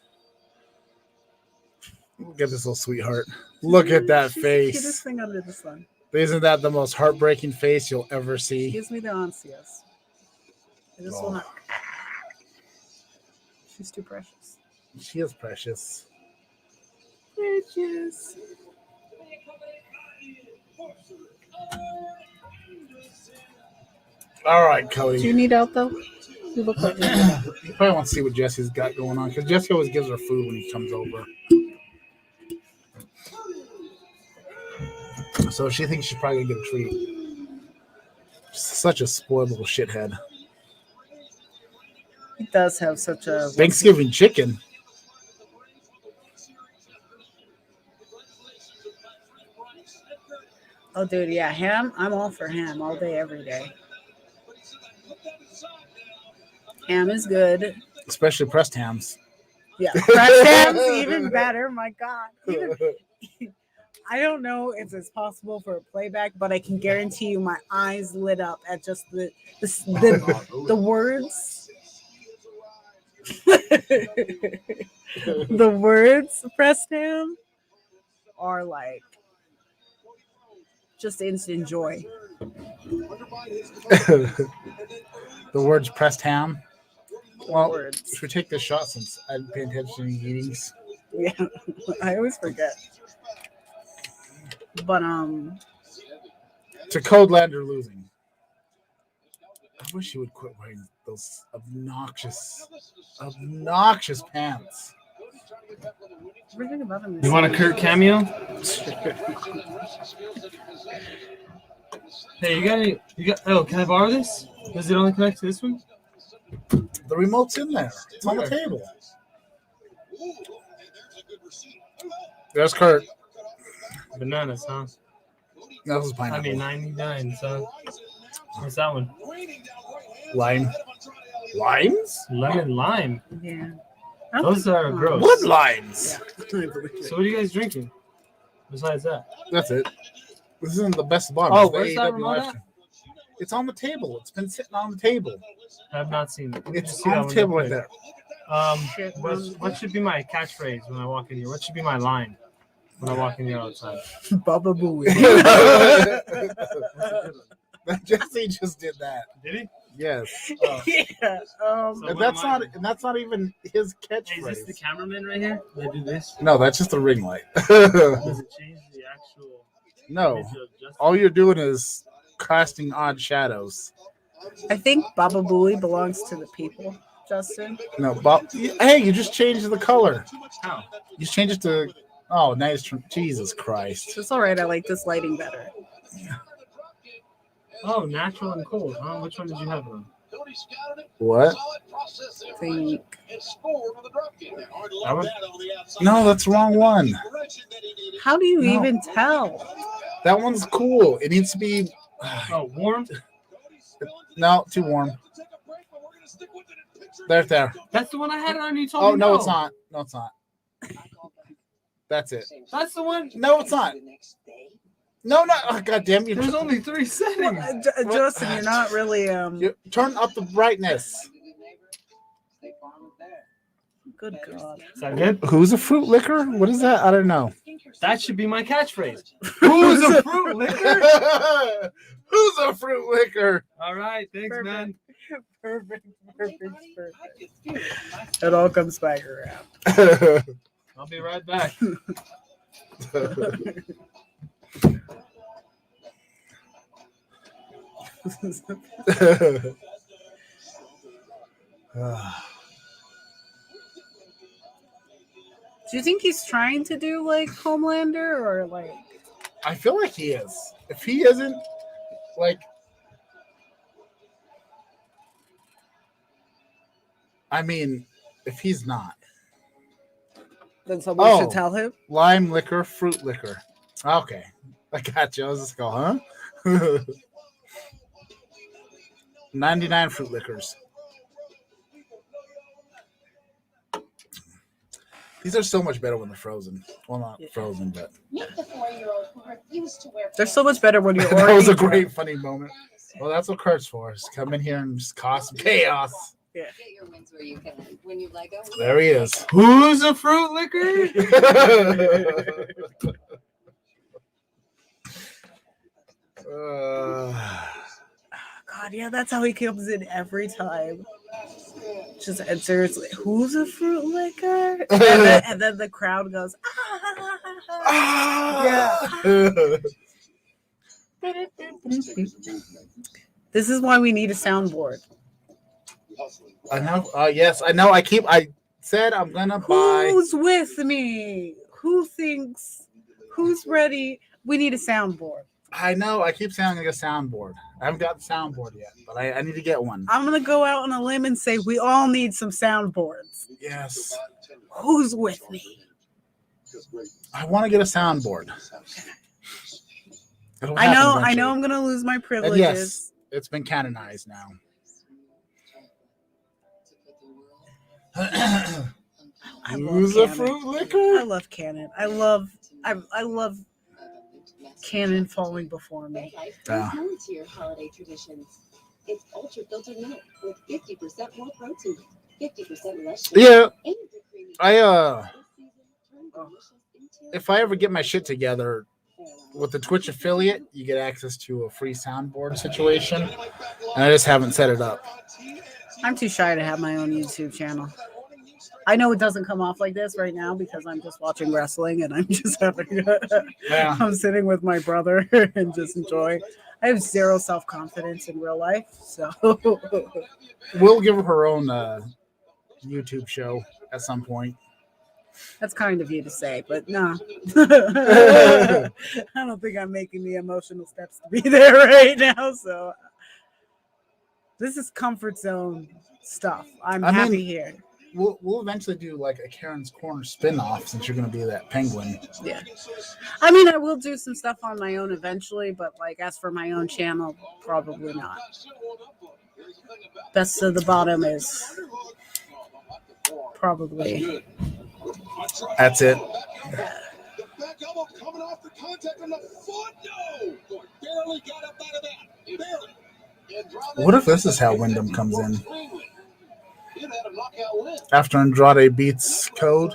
Look at this little sweetheart. Look at that She's face. the cutest thing under the sun. Isn't that the most heartbreaking face you'll ever see? She gives me the ansias. I just want to. She's too precious. She is precious. Precious. All right, Cody. Do you need out though? You look like you probably want to see what Jesse's got going on because Jesse always gives her food when he comes over. So she thinks she's probably gonna get a treat. Such a spoiled little shithead. He does have such a Thanksgiving chicken. Oh, dude, yeah, ham. I'm all for ham all day, every day. Ham is good, especially pressed hams. Yeah, pressed hams even better. My God, I don't know if it's possible for a playback, but I can guarantee you, my eyes lit up at just the words. The words pressed ham are like just instant joy. The words pressed ham. Well, words. should we take this shot since I didn't pay attention to meetings? Yeah, I always forget. But to Codelander losing. I wish he would quit wearing those obnoxious pants. You want a Kurt cameo? Hey, you got. Oh, can I borrow this? Does it only connect to this one? The remote's in there. It's on the table. There's Kurt. Bananas, huh? That was pineapple. I mean, 99. So what's that one? Lime. Limes? Lemon lime. Yeah. Those are gross. What limes? Yeah. So what are you guys drinking? Besides that, That's it. This isn't the best bottom. Oh, It's the where's that AEW remote live at? stream. It's on the table. It's been sitting on the table. I have not seen it. Let me It's just see that on the one table real right quick. there. What should be my catchphrase when I walk in here? What should be my line when I walk in here outside? Baba Booey. Jesse just did that. Did he? Yes. Yeah. And that's not even his Hey, is this catchphrase. the cameraman right here? Did I do this? No, that's just a ring light. Does it change the actual? No. All you're doing is casting odd shadows. I think Baba Booey belongs to the people, Justin. No, Bob. Hey, you just changed the color. How? You just changed it to. Oh, nice. Jesus Christ. It's all right. I like this lighting better. Oh, natural and cold. Huh? Which one did you have on? What? Think. That one? No, that's the wrong one. How do you No. even tell? That one's cool. It needs to be. Oh, warm? No, too warm. There. That's the one I had on. You told Oh, me no, it's not. No, it's not. That's it. That's the one. No, it's not. No. Oh, God damn you. There's only 3 settings. Justin, you're not really You turn up the brightness. Good God. Is that good? Who's a fruit liquor? What is that? I don't know. That should be my catchphrase. Who's a fruit liquor? Who's a fruit liquor? All right, thanks, man. Perfect. It all comes back around. I'll be right back. Do you think he's trying to do like Homelander or like? I feel like he is. If he isn't, like, I mean, if he's not, Then someone should tell him. Lime liquor, fruit liquor. Okay, I got you. I was just going, huh? 99 fruit liquors. These are so much better when they're frozen. Well, not frozen, but Meet the 4-year-old who refused to wear. They're so much better when you're that already. was a great, funny moment. Well, that's what Kurt's for. Is come in here and just cause some chaos. Yeah. Get your wins where you can. When you Lego. There he is. Who's a fruit liquor? God, yeah, that's how he comes in every time. Just answers, who's a fruit liquor? And then the crowd goes, yeah. This is why we need a soundboard. I know. Yes, I know. I said I'm gonna buy. Who's with me? Who thinks? Who's ready? We need a soundboard. I know. I keep saying I'm gonna get a soundboard. I haven't got the soundboard yet, but I need to get one. I'm gonna go out on a limb and say we all need some soundboards. Yes. Who's with me? I want to get a soundboard. It'll I happen know. eventually. I'm gonna lose my And privileges. yes, it's been canonized now. Who's a fruit liquor? I love Canon. I love Canon falling before me. Yeah. More to your holiday traditions. It's ultra filtered milk with 50% more protein, 50% less sugar. Yeah. and the creamy If I ever get my shit together with the Twitch affiliate, you get access to a free soundboard situation, and I just haven't set it up. I'm too shy to have my own YouTube channel. I know it doesn't come off like this right now because I'm just watching wrestling and I'm just having. Yeah. I'm sitting with my brother and just enjoying. I have zero self-confidence in real life, so We'll give her her own YouTube show at some point. that's kind of you to say, but no. I don't think I'm making the emotional steps to be there right now. So this is comfort zone stuff. I'm happy here. We'll eventually do like a Karen's Corner spin-off since you're going to be that penguin. Yeah. I mean, I will do some stuff on my own eventually, but like as for my own channel, probably not. Best of the bottom is probably. That's it. elbow coming off the contact on the foot. No! Barely got up out of that. Barely. What if this is how Wyndham comes in? After Andrade beats Code,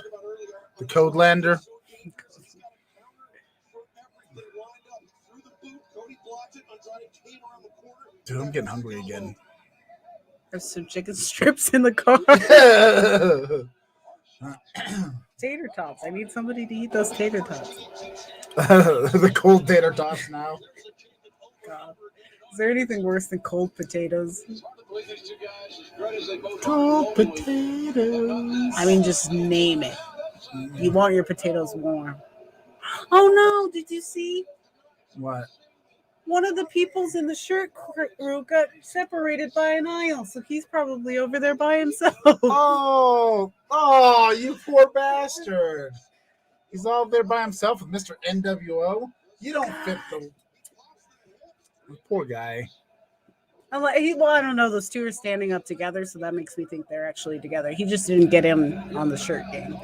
the Code Lander. Dude, I'm getting hungry again. There's some chicken strips in the car. Tater tots. I need somebody to eat those tater tots. The cold tater tots now. God. Is there anything worse than cold potatoes? Cold potatoes. I mean, just name it. You want your potatoes warm. Oh no, did you see? What? One of the peoples in the shirt crew got separated by an aisle, so he's probably over there by himself. Oh, you poor bastard. He's all there by himself with Mr. NWO. You don't fit the poor guy. Well, I don't know. Those two are standing up together, so that makes me think they're actually together. He just didn't get in on the shirt game.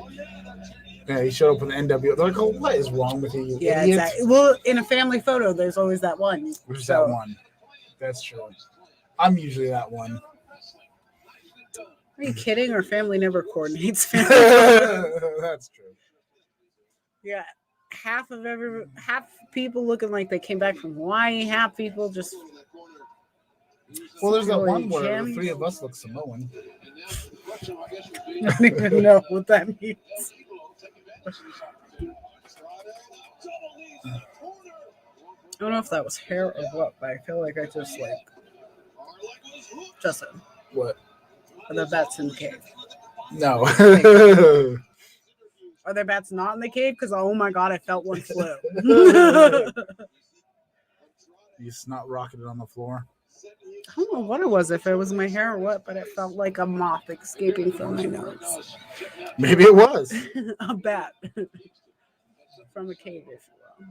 Yeah, he showed up with the NWO. They're like, oh, what is wrong with you? Yeah, idiots? exactly. Well, in a family photo, there's always that one. There's that one. That's true. I'm usually that one. Are you kidding? Our family never coordinates. That's true. Yeah, half people looking like they came back from Hawaii. Half people just. Well, there's that one where the three of us look Samoan. I don't even know what that means. I don't know if that was hair or what, but I feel like I just Justin. What? Are there bats in the cave? No. Are there bats not in the cave? Because oh my god, I felt one flew. You snot rocketed on the floor. I don't know what it was, if it was my hair or what, but it felt like a moth escaping from my nose. Maybe it was. A bat. From a cave, if you will.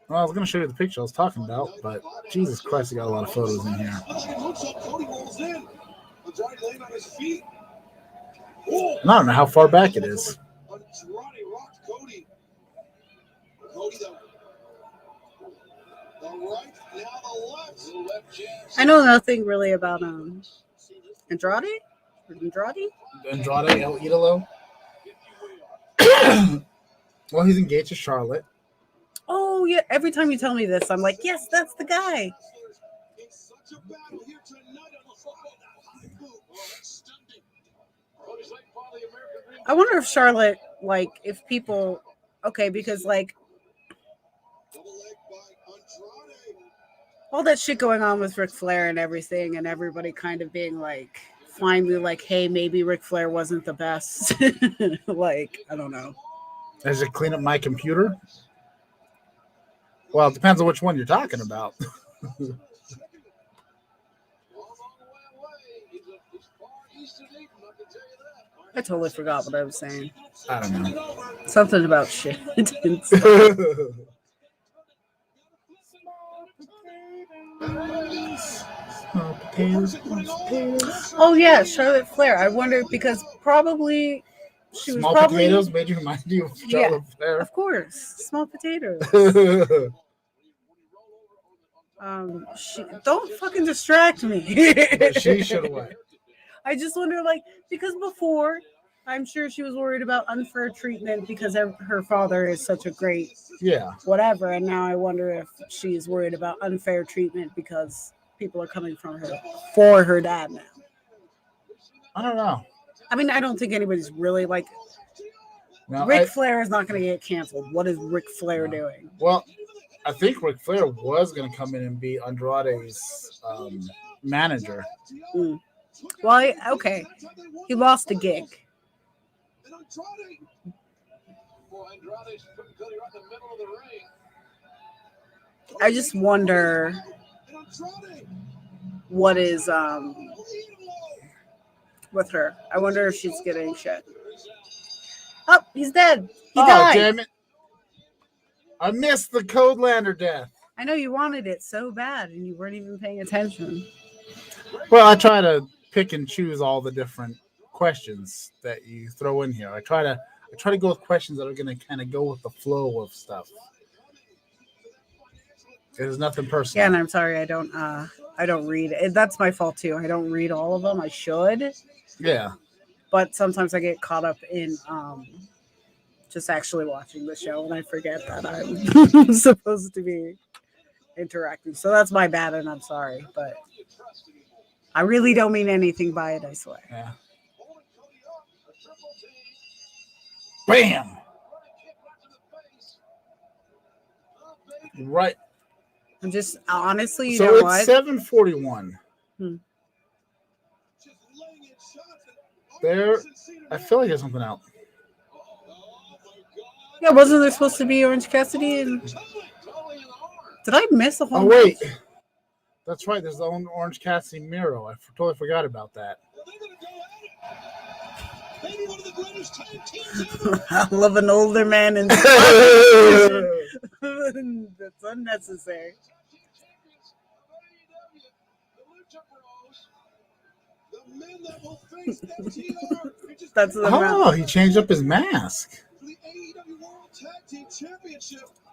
Well, I was going to show you the picture I was talking about, but Jesus Christ, I got a lot of photos in here. And I don't know how far back it is. I know nothing really about Andrade? Andrade El Idolo. Well, he's engaged to Charlotte. Oh yeah! Every time you tell me this, I'm like, yes, that's the guy. I wonder if Charlotte, if people, because all that shit going on with Ric Flair and everything, and everybody kind of being finally hey, maybe Ric Flair wasn't the best. I don't know. Does it clean up my computer? Well, it depends on which one you're talking about. I totally forgot what I was saying. I don't know. Something about shit. Oh yeah, Charlotte Flair. I wonder because probably she was Small potatoes made you remind you of Charlotte Flair. Of course, small potatoes. Don't fucking distract me. She should have went. I just wonder, because before, I'm sure she was worried about unfair treatment because her father is such a great, whatever. And now I wonder if she's worried about unfair treatment because people are coming from her for her dad now. I don't know. I mean, I don't think anybody's really no, Ric Flair is not going to get canceled. What is Ric Flair doing? Well, I think Ric Flair was going to come in and be Andrade's manager. Mm. Well, he lost a gig. I just wonder what is with her. I wonder if she's getting shit. Oh, he's dead. He died. Damn it. I missed the Code Lander death. I know you wanted it so bad and you weren't even paying attention. Well, I try to pick and choose all the different questions that you throw in here. I try to go with questions that are going to kind of go with the flow of stuff. There's nothing personal. Yeah, and I'm sorry, I don't read. That's my fault too. I don't read all of them. I should. Yeah. But sometimes I get caught up in just actually watching the show, and I forget that I'm supposed to be interacting. So that's my bad, and I'm sorry. But I really don't mean anything by it, I swear. Yeah. Bam! Right. I'm just honestly, you so know it's what? 7:41. There, I feel like there's something out. Yeah, wasn't there supposed to be Orange Cassidy? And did I miss a whole? Oh wait, that's right. There's the Orange Cassidy Miro. I totally forgot about that. I love an older man in that's unnecessary. That's the he changed up his mask.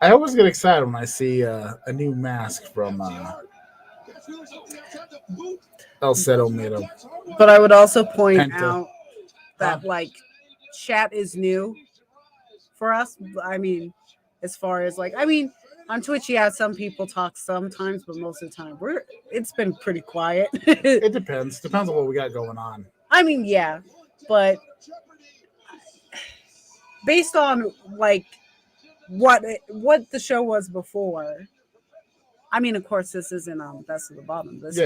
I always get excited when I see a new mask from El Cero Miro. But I would also point out that like chat is new for us. I mean, as far as like, I mean, on Twitch, yeah, some people talk sometimes, but most of the time it's been pretty quiet. It depends. Depends on what we got going on. I mean, yeah, but based on like what the show was before. I mean, of course, this isn't Best of the Bottom. This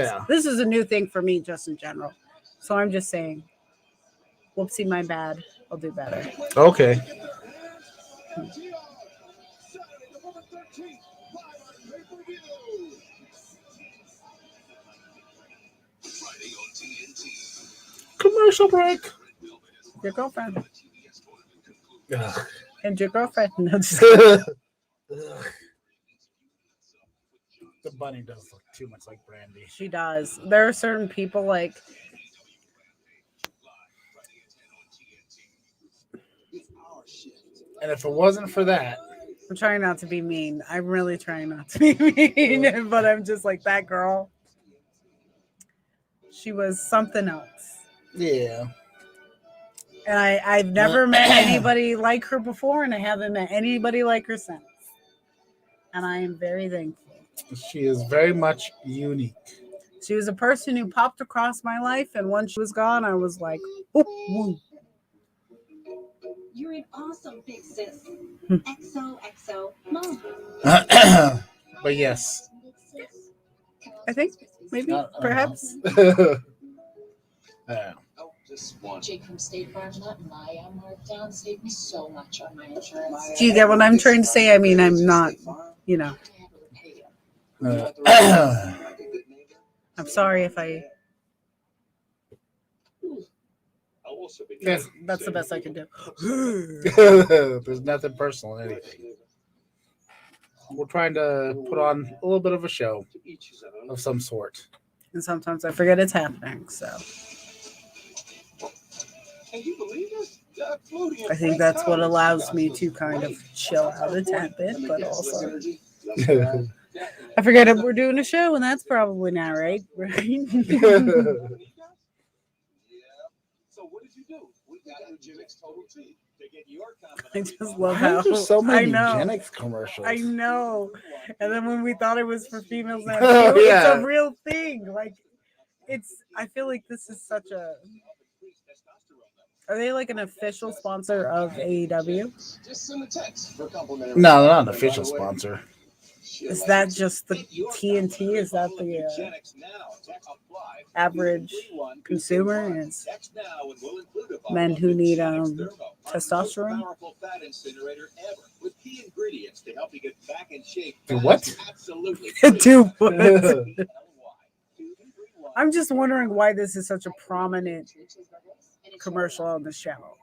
is a new thing for me, just in general. So I'm just saying, whoopsie, my bad. I'll do better. Okay. Commercial break. Your girlfriend. Ugh. And your girlfriend. No, just kidding. The bunny does look too much like Brandy. She does. There are certain people like. And if it wasn't for that. I'm trying not to be mean. I'm really trying not to be mean. But I'm just like, that girl. She was something else. Yeah. And I've never met anybody like her before, and I haven't met anybody like her since. And I am very thankful. She is very much unique. She was a person who popped across my life, and once she was gone, I was like, oh, you're an awesome big sis. XOXO mom. But yes. I think maybe perhaps. Jake from State Farm, not my marked down, saved me so much on my insurance. Do you get what I'm trying to say? I mean, I'm not, you know. I'm sorry if I. That's the best I can do. There's nothing personal in anything. We're trying to put on a little bit of a show of some sort. And sometimes I forget it's happening, so. I think that's what allows me to kind of chill out a tad bit, but also. I forget if we're doing a show, and that's probably not right. Right? So what did you do? We got Eugenics Total T to get your I just love how there's so many I know. eugenics commercials. I know. And then when we thought it was for females now, Oh, yeah. it's a real thing. Like I feel like this is such a. Are they like an official sponsor of AEW? Just send a text for complimentary. No, they're not an official sponsor. Is that just the TNT? Is that the average consumer? Is men who need testosterone? Do what? Do what? I'm just wondering why this is such a prominent commercial on the channel.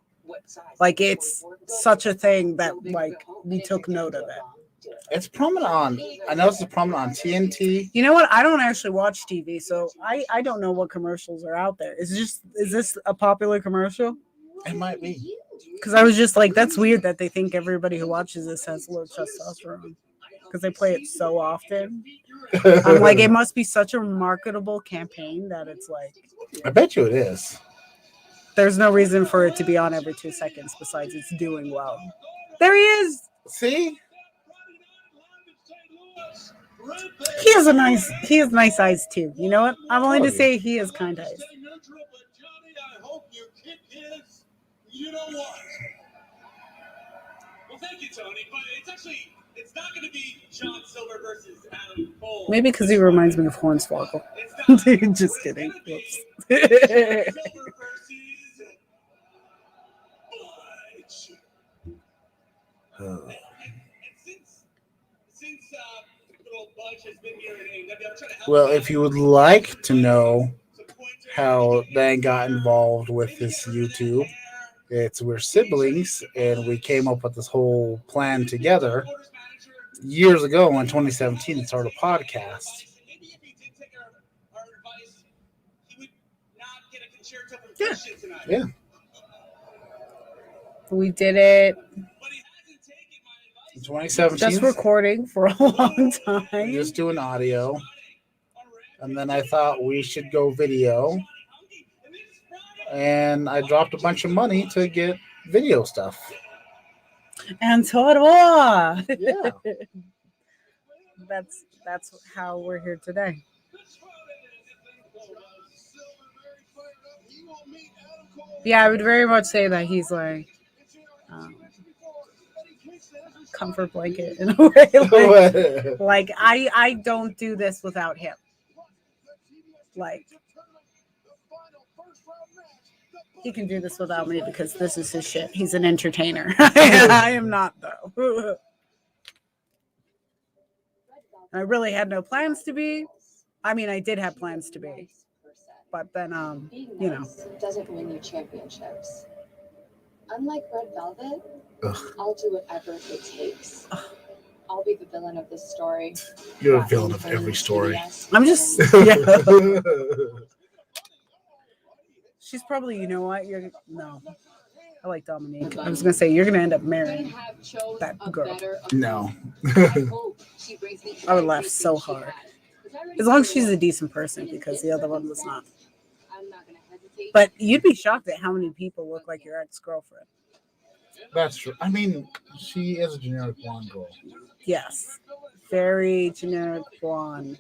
Like it's such a thing that like we took note of it. It's prominent on. I know it's prominent on TNT. You know what? I don't actually watch TV, so I don't know what commercials are out there. Is this a popular commercial? It might be. Because I was just like, that's weird that they think everybody who watches this has low testosterone. Because they play it so often. I'm like, it must be such a marketable campaign that it's like. I bet you it is. There's no reason for it to be on every 2 seconds besides it's doing well. There he is. See? He has nice eyes too. You know what? I'm willing to say he has kind eyes. You know what? Well, thank you, Tony, but it's not going to be John Silver versus Adam Cole. Maybe because he reminds me of Hornswoggle. Just kidding. Whoops. Well, if you would like to know how Dan got involved with this YouTube, we're siblings, and we came up with this whole plan together years ago in 2017 to start a podcast. Yeah. We did it. In 2017. Just recording for a long time. Just doing audio. And then I thought we should go video. And I dropped a bunch of money to get video stuff. And so do I. Yeah. That's how we're here today. Yeah, I would very much say that he's like comfort blanket in a way. Like I don't do this without him. Like he can do this without me because this is his shit. He's an entertainer. I am not though. I really had no plans to be. I mean, I did have plans to be. But then, you know. Doesn't win you championships. Unlike Red Velvet, I'll do whatever it takes. I'll be the villain of this story. You're a villain of every story. I'm just. Yeah. She's probably, you know what? No. I like Dominique. I was going to say, you're going to end up marrying that girl. No. I would laugh so hard. As long as she's a decent person, because the other one was not. But you'd be shocked at how many people look like your ex-girlfriend. That's true. I mean, she is a generic blonde girl. Yes. Very generic blonde.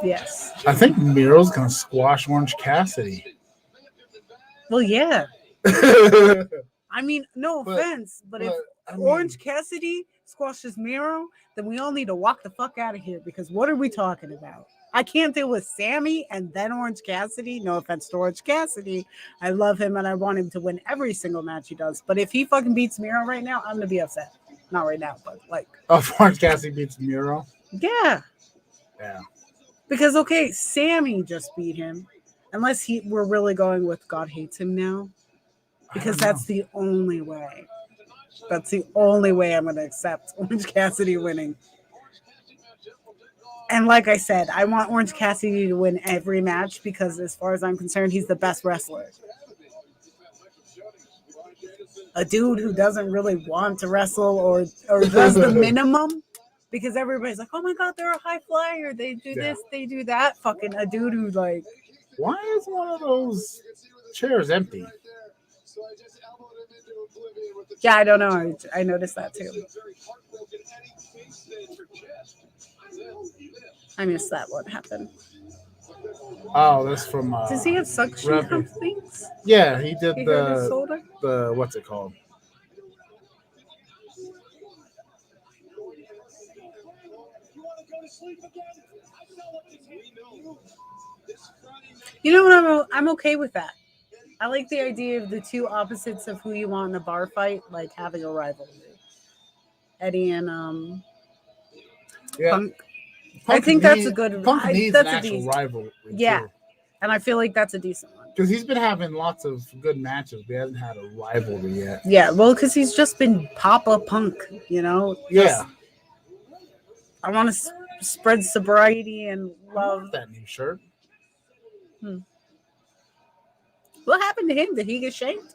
Yes. I think Miro's going to squash Orange Cassidy. Well, yeah. I mean, no offense, but if Orange Cassidy squashes Miro, then we all need to walk the fuck out of here, because what are we talking about? I can't deal with Sammy and then Orange Cassidy. No offense to Orange Cassidy. I love him and I want him to win every single match he does. But if he fucking beats Miro right now, I'm going to be upset. Not right now, but like. Oh, if Orange Cassidy beats Miro? Yeah. Yeah. Because, okay, Sammy just beat him. Unless we're really going with God hates him now. Because that's the only way. That's the only way I'm going to accept Orange Cassidy winning. And like I said, I want Orange Cassidy to win every match because as far as I'm concerned, he's the best wrestler. A dude who doesn't really want to wrestle or does the minimum because everybody's like, oh my God, they're a high flyer. They do this, they do that. Fucking a dude who like. Why is one of those chairs empty? Yeah, I don't know. I noticed that too. I missed that. What happened? Oh, that's from. Does he have suction cup things? Yeah, he did the what's it called? You know what? I'm okay with that. I like the idea of the two opposites of who you want in a bar fight, like having a rivalry. Eddie and Punk. I think that's a good. Punk needs an actual rivalry. Yeah, too. And I feel like that's a decent one. Because he's been having lots of good matches, but he hasn't had a rivalry yet. Yeah, well, because he's just been Papa Punk, you know. Yeah. I want to spread sobriety and love. That new shirt. What happened to him? Did he get shanked?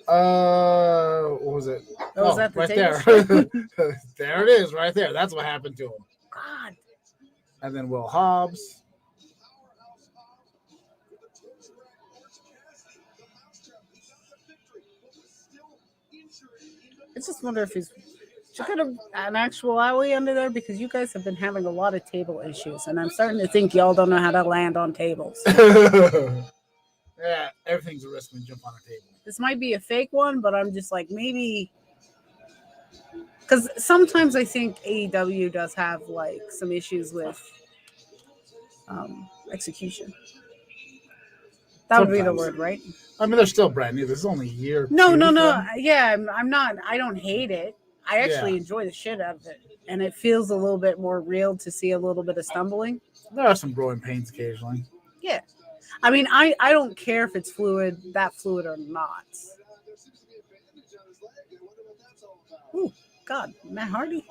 What was it? Oh, was that the right table there. There it is, right there. That's what happened to him. God. And then Will Hobbs. I just wonder if he's should get an actual alley under there because you guys have been having a lot of table issues, and I'm starting to think y'all don't know how to land on tables. Yeah, everything's a risk when you jump on a table. This might be a fake one, but I'm just like maybe because sometimes I think AEW does have like some issues with execution. That would be the word, right? I mean, they're still brand new. This is only a year. No. Yeah, I'm not. I don't hate it. I actually Yeah. enjoy the shit out of it, and it feels a little bit more real to see a little bit of stumbling. There are some growing pains occasionally. Yeah, I mean, I don't care if it's that fluid or not. Ooh, God, Matt Hardy.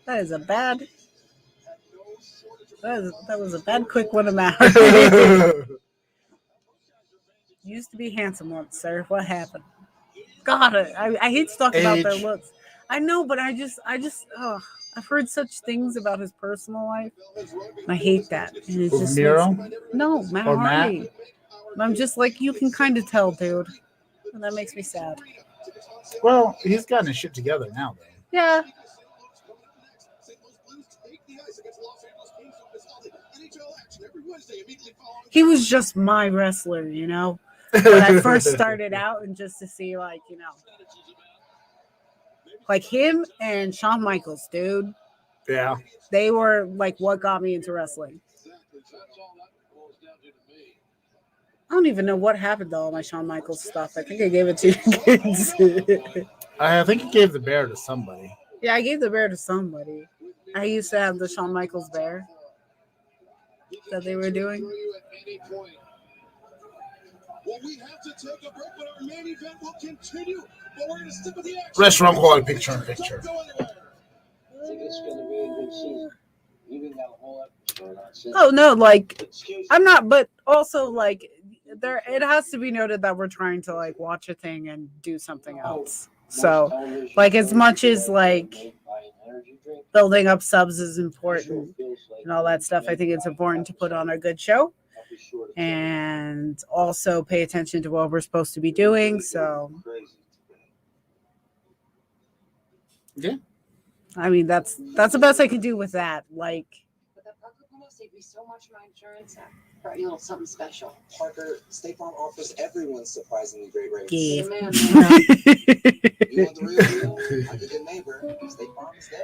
That is a bad. That was a bad quick one of Matt Hardy. Used to be handsome once, sir. What happened? God, I hate to talk about their looks. I know, but I just, I've heard such things about his personal life. And I hate that. And it just no, Matt Hardy. Matt? I'm just like, you can kind of tell, dude. And that makes me sad. Well, he's gotten his shit together now, though. Yeah. He was just my wrestler, you know? When I first started out, and just to see, like, you know, like him and Shawn Michaels, dude. Yeah. They were like what got me into wrestling. I don't even know what happened to all my Shawn Michaels stuff. I think I gave it to your kids. I think you gave the bear to somebody. Yeah, I gave the bear to somebody. I used to have the Shawn Michaels bear that they were doing. Well, we have to take a break, but our main event will continue. But we're going to stick with the action. Restaurant quality picture-in-picture. Oh no, like I'm not, but also like there. It has to be noted that we're trying to like watch a thing and do something else. So, like as much as like building up subs is important and all that stuff, I think it's important to put on a good show and also pay attention to what we're supposed to be doing. So, yeah, I mean that's the best I can do with that. Like. Saved me so much of my insurance. I brought you a little something special. Parker, State Farm offers everyone surprisingly great rates. Yeah. You want the real deal? Like a good neighbor, State Farm is there.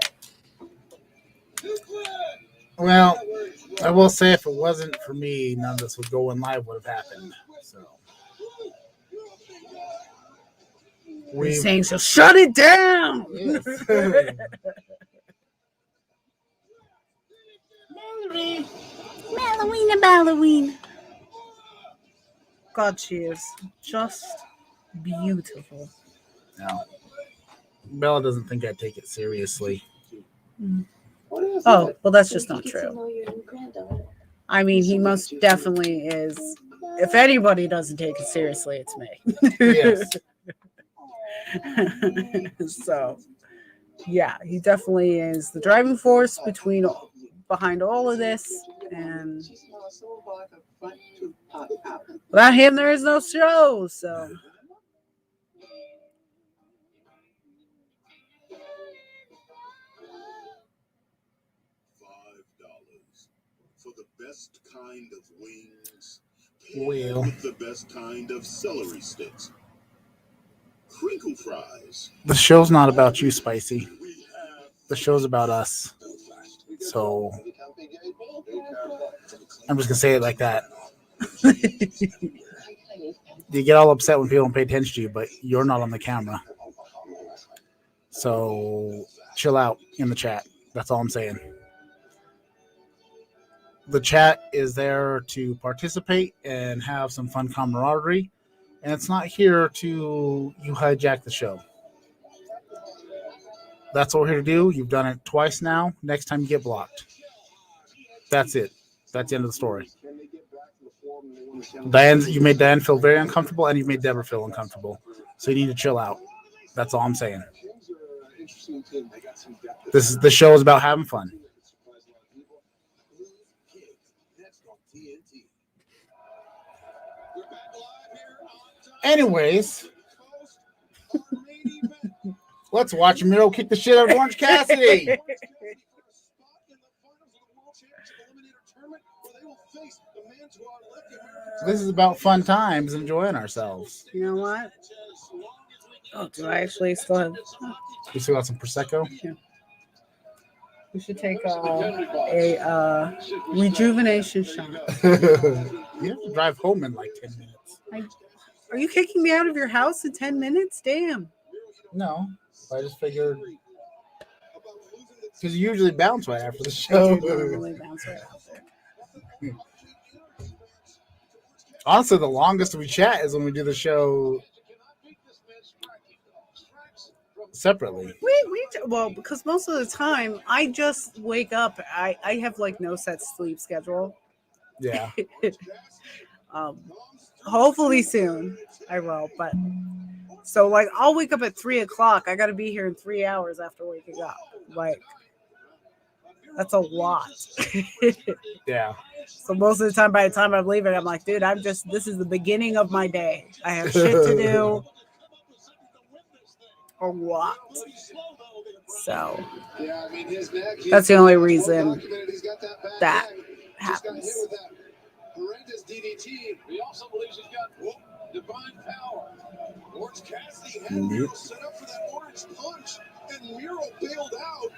Well, I will say if it wasn't for me, none of this would go in live would have happened. So we're saying so. Shut it down. Yes. Ballerina. God, she is just beautiful. No. Bella doesn't think I take it seriously. Oh, well, that's just not true. I mean, he most definitely is. If anybody doesn't take it seriously, it's me. Yes. So, yeah, he definitely is the driving force behind all of this, and without him there is no show. So $5 for the best kind of wings, well, with the best kind of celery sticks, crinkle fries. The show's not about you, Spicy. The show's about us. So I'm just gonna say it like that. You get all upset when people don't pay attention to you, but you're not on the camera. So chill out in the chat. That's all I'm saying. The chat is there to participate and have some fun camaraderie, and it's not here to you hijack the show. That's what we're here to do. You've done it twice now. Next time you get blocked. That's it. That's the end of the story. You made Diane feel very uncomfortable, and you made Deborah feel uncomfortable. So you need to chill out. That's all I'm saying. The show is about having fun. Anyways, let's watch Miro kick the shit out of Orange Cassidy. This is about fun times and enjoying ourselves. You know what? Oh, do I actually still have? We still got some Prosecco. Yeah. We should take a rejuvenation shot. You have to drive home in like 10 minutes. Are you kicking me out of your house in 10 minutes? Damn. No, I just figured because you usually bounce right after the show. I do normally bounce right after. Honestly, the longest we chat is when we do the show separately. Well, because most of the time I just wake up. I have like no set sleep schedule. Yeah. Hopefully soon I will, but so like I'll wake up at 3:00. I got to be here in 3 hours after waking up. Like that's a lot. Yeah. So most of the time, by the time I'm leaving, I'm like, dude, this is the beginning of my day. I have shit to do. Or what? So that's the only reason that happens. Horrendous DDT. He also believes he's got divine power. Orange Cassidy had Miro set up for that orange punch, and Miro bailed out.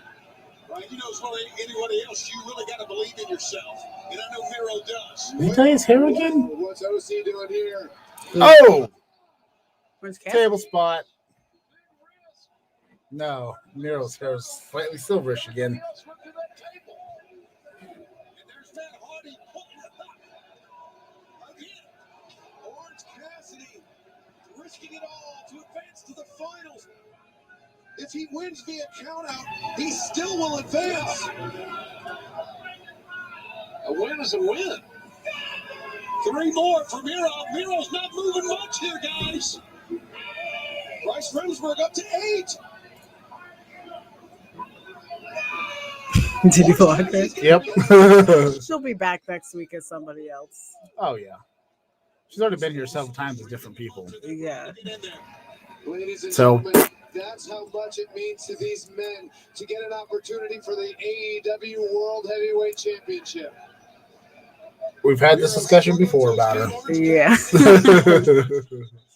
Right, you know, as well as anybody else, you really got to believe in yourself, and I know Miro does. Did he tie his hair again? What's OC doing here? Oh! Table spot. No, Miro's hair is slightly silverish again. Orange Cassidy risking it all to advance to the finals. If he wins via countout, he still will advance. A win is a win. 3 more for Miro. Miro's not moving much here, guys. Bryce Remsburg up to 8. Did you block her? Yep. She'll be back next week as somebody else. Oh, yeah. She's already been here several times with different people. Yeah. Ladies and So, gentlemen, that's how much it means to these men to get an opportunity for the AEW World Heavyweight Championship. We've had this discussion before about her. Yeah.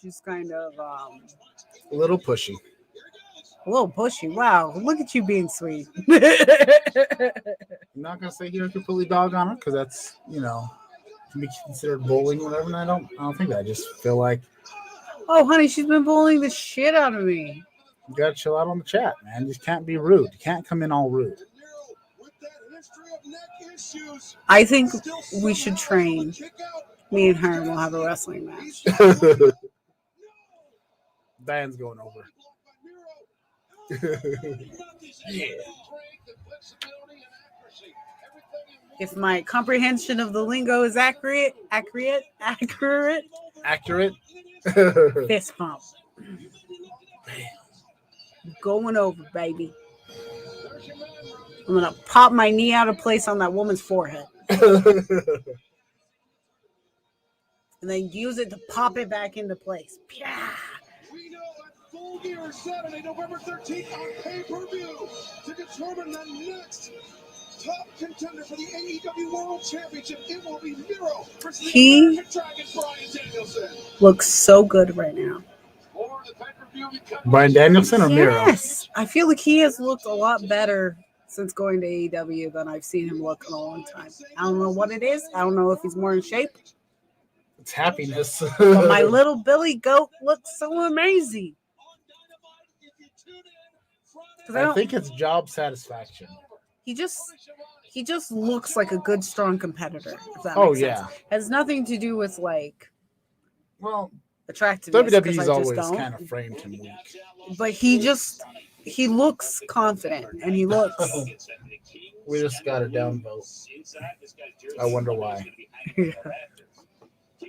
She's kind of a little pushy. A little pushy. Wow. Look at you being sweet. I'm not going to say here completely dog on her because that's, you know, can be considered bullying or whatever. And I don't think that. I just feel like, oh, honey, she's been bullying the shit out of me. You got to chill out on the chat, man. You just can't be rude. You can't come in all rude. I think we should train. Me and her, and we'll have a wrestling match. Diane's going over. Yeah. If my comprehension of the lingo is accurate. Fist bump. Going over, baby. I'm gonna pop my knee out of place on that woman's forehead. And then use it to pop it back into place. Yeah. We know at Full Gear Saturday, November 13th on pay-per-view to determine the next top contender for the AEW World Championship. It will be Miro versus the American Dragon, Bryan Danielson. Looks so good right now. Bryan Danielson or Miro? Yes. I feel like he has looked a lot better since going to AEW than I've seen him look in a long time. I don't know what it is. I don't know if he's more in shape. It's happiness. But my little Billy Goat looks so amazing. I think it's job satisfaction. He just looks like a good, strong competitor. If that Oh makes yeah, sense. Has nothing to do with like, well, attractiveness. WWE's always kind of framed him weak. But he looks confident, and he looks. We just got a downvote. I wonder why.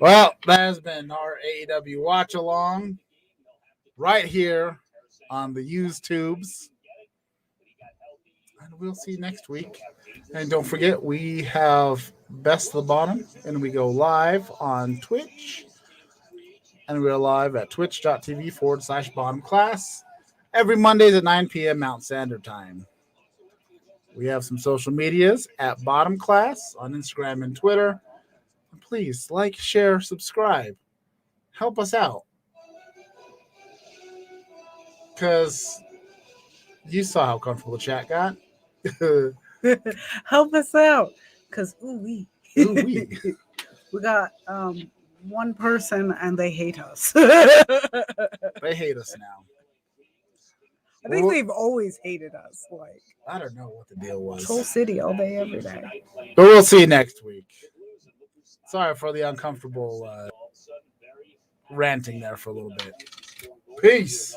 Well, that has been our AEW watch along right here on the used tubes. And we'll see you next week. And don't forget, we have Best of the Bottom, and we go live on Twitch. And we're live at twitch.tv/bottom class every Mondays at 9 p.m. Mountain Standard Time. We have some social medias at Bottom Class on Instagram and Twitter. Please like, share, subscribe. Help us out. Because you saw how comfortable the chat got. Help us out. Because, Ooh-wee. We got one person and they hate us. They hate us now. I think they've always hated us. Like, I don't know what the deal was. Troll City all day, every day. But we'll see you next week. Sorry for the uncomfortable ranting there for a little bit. Peace.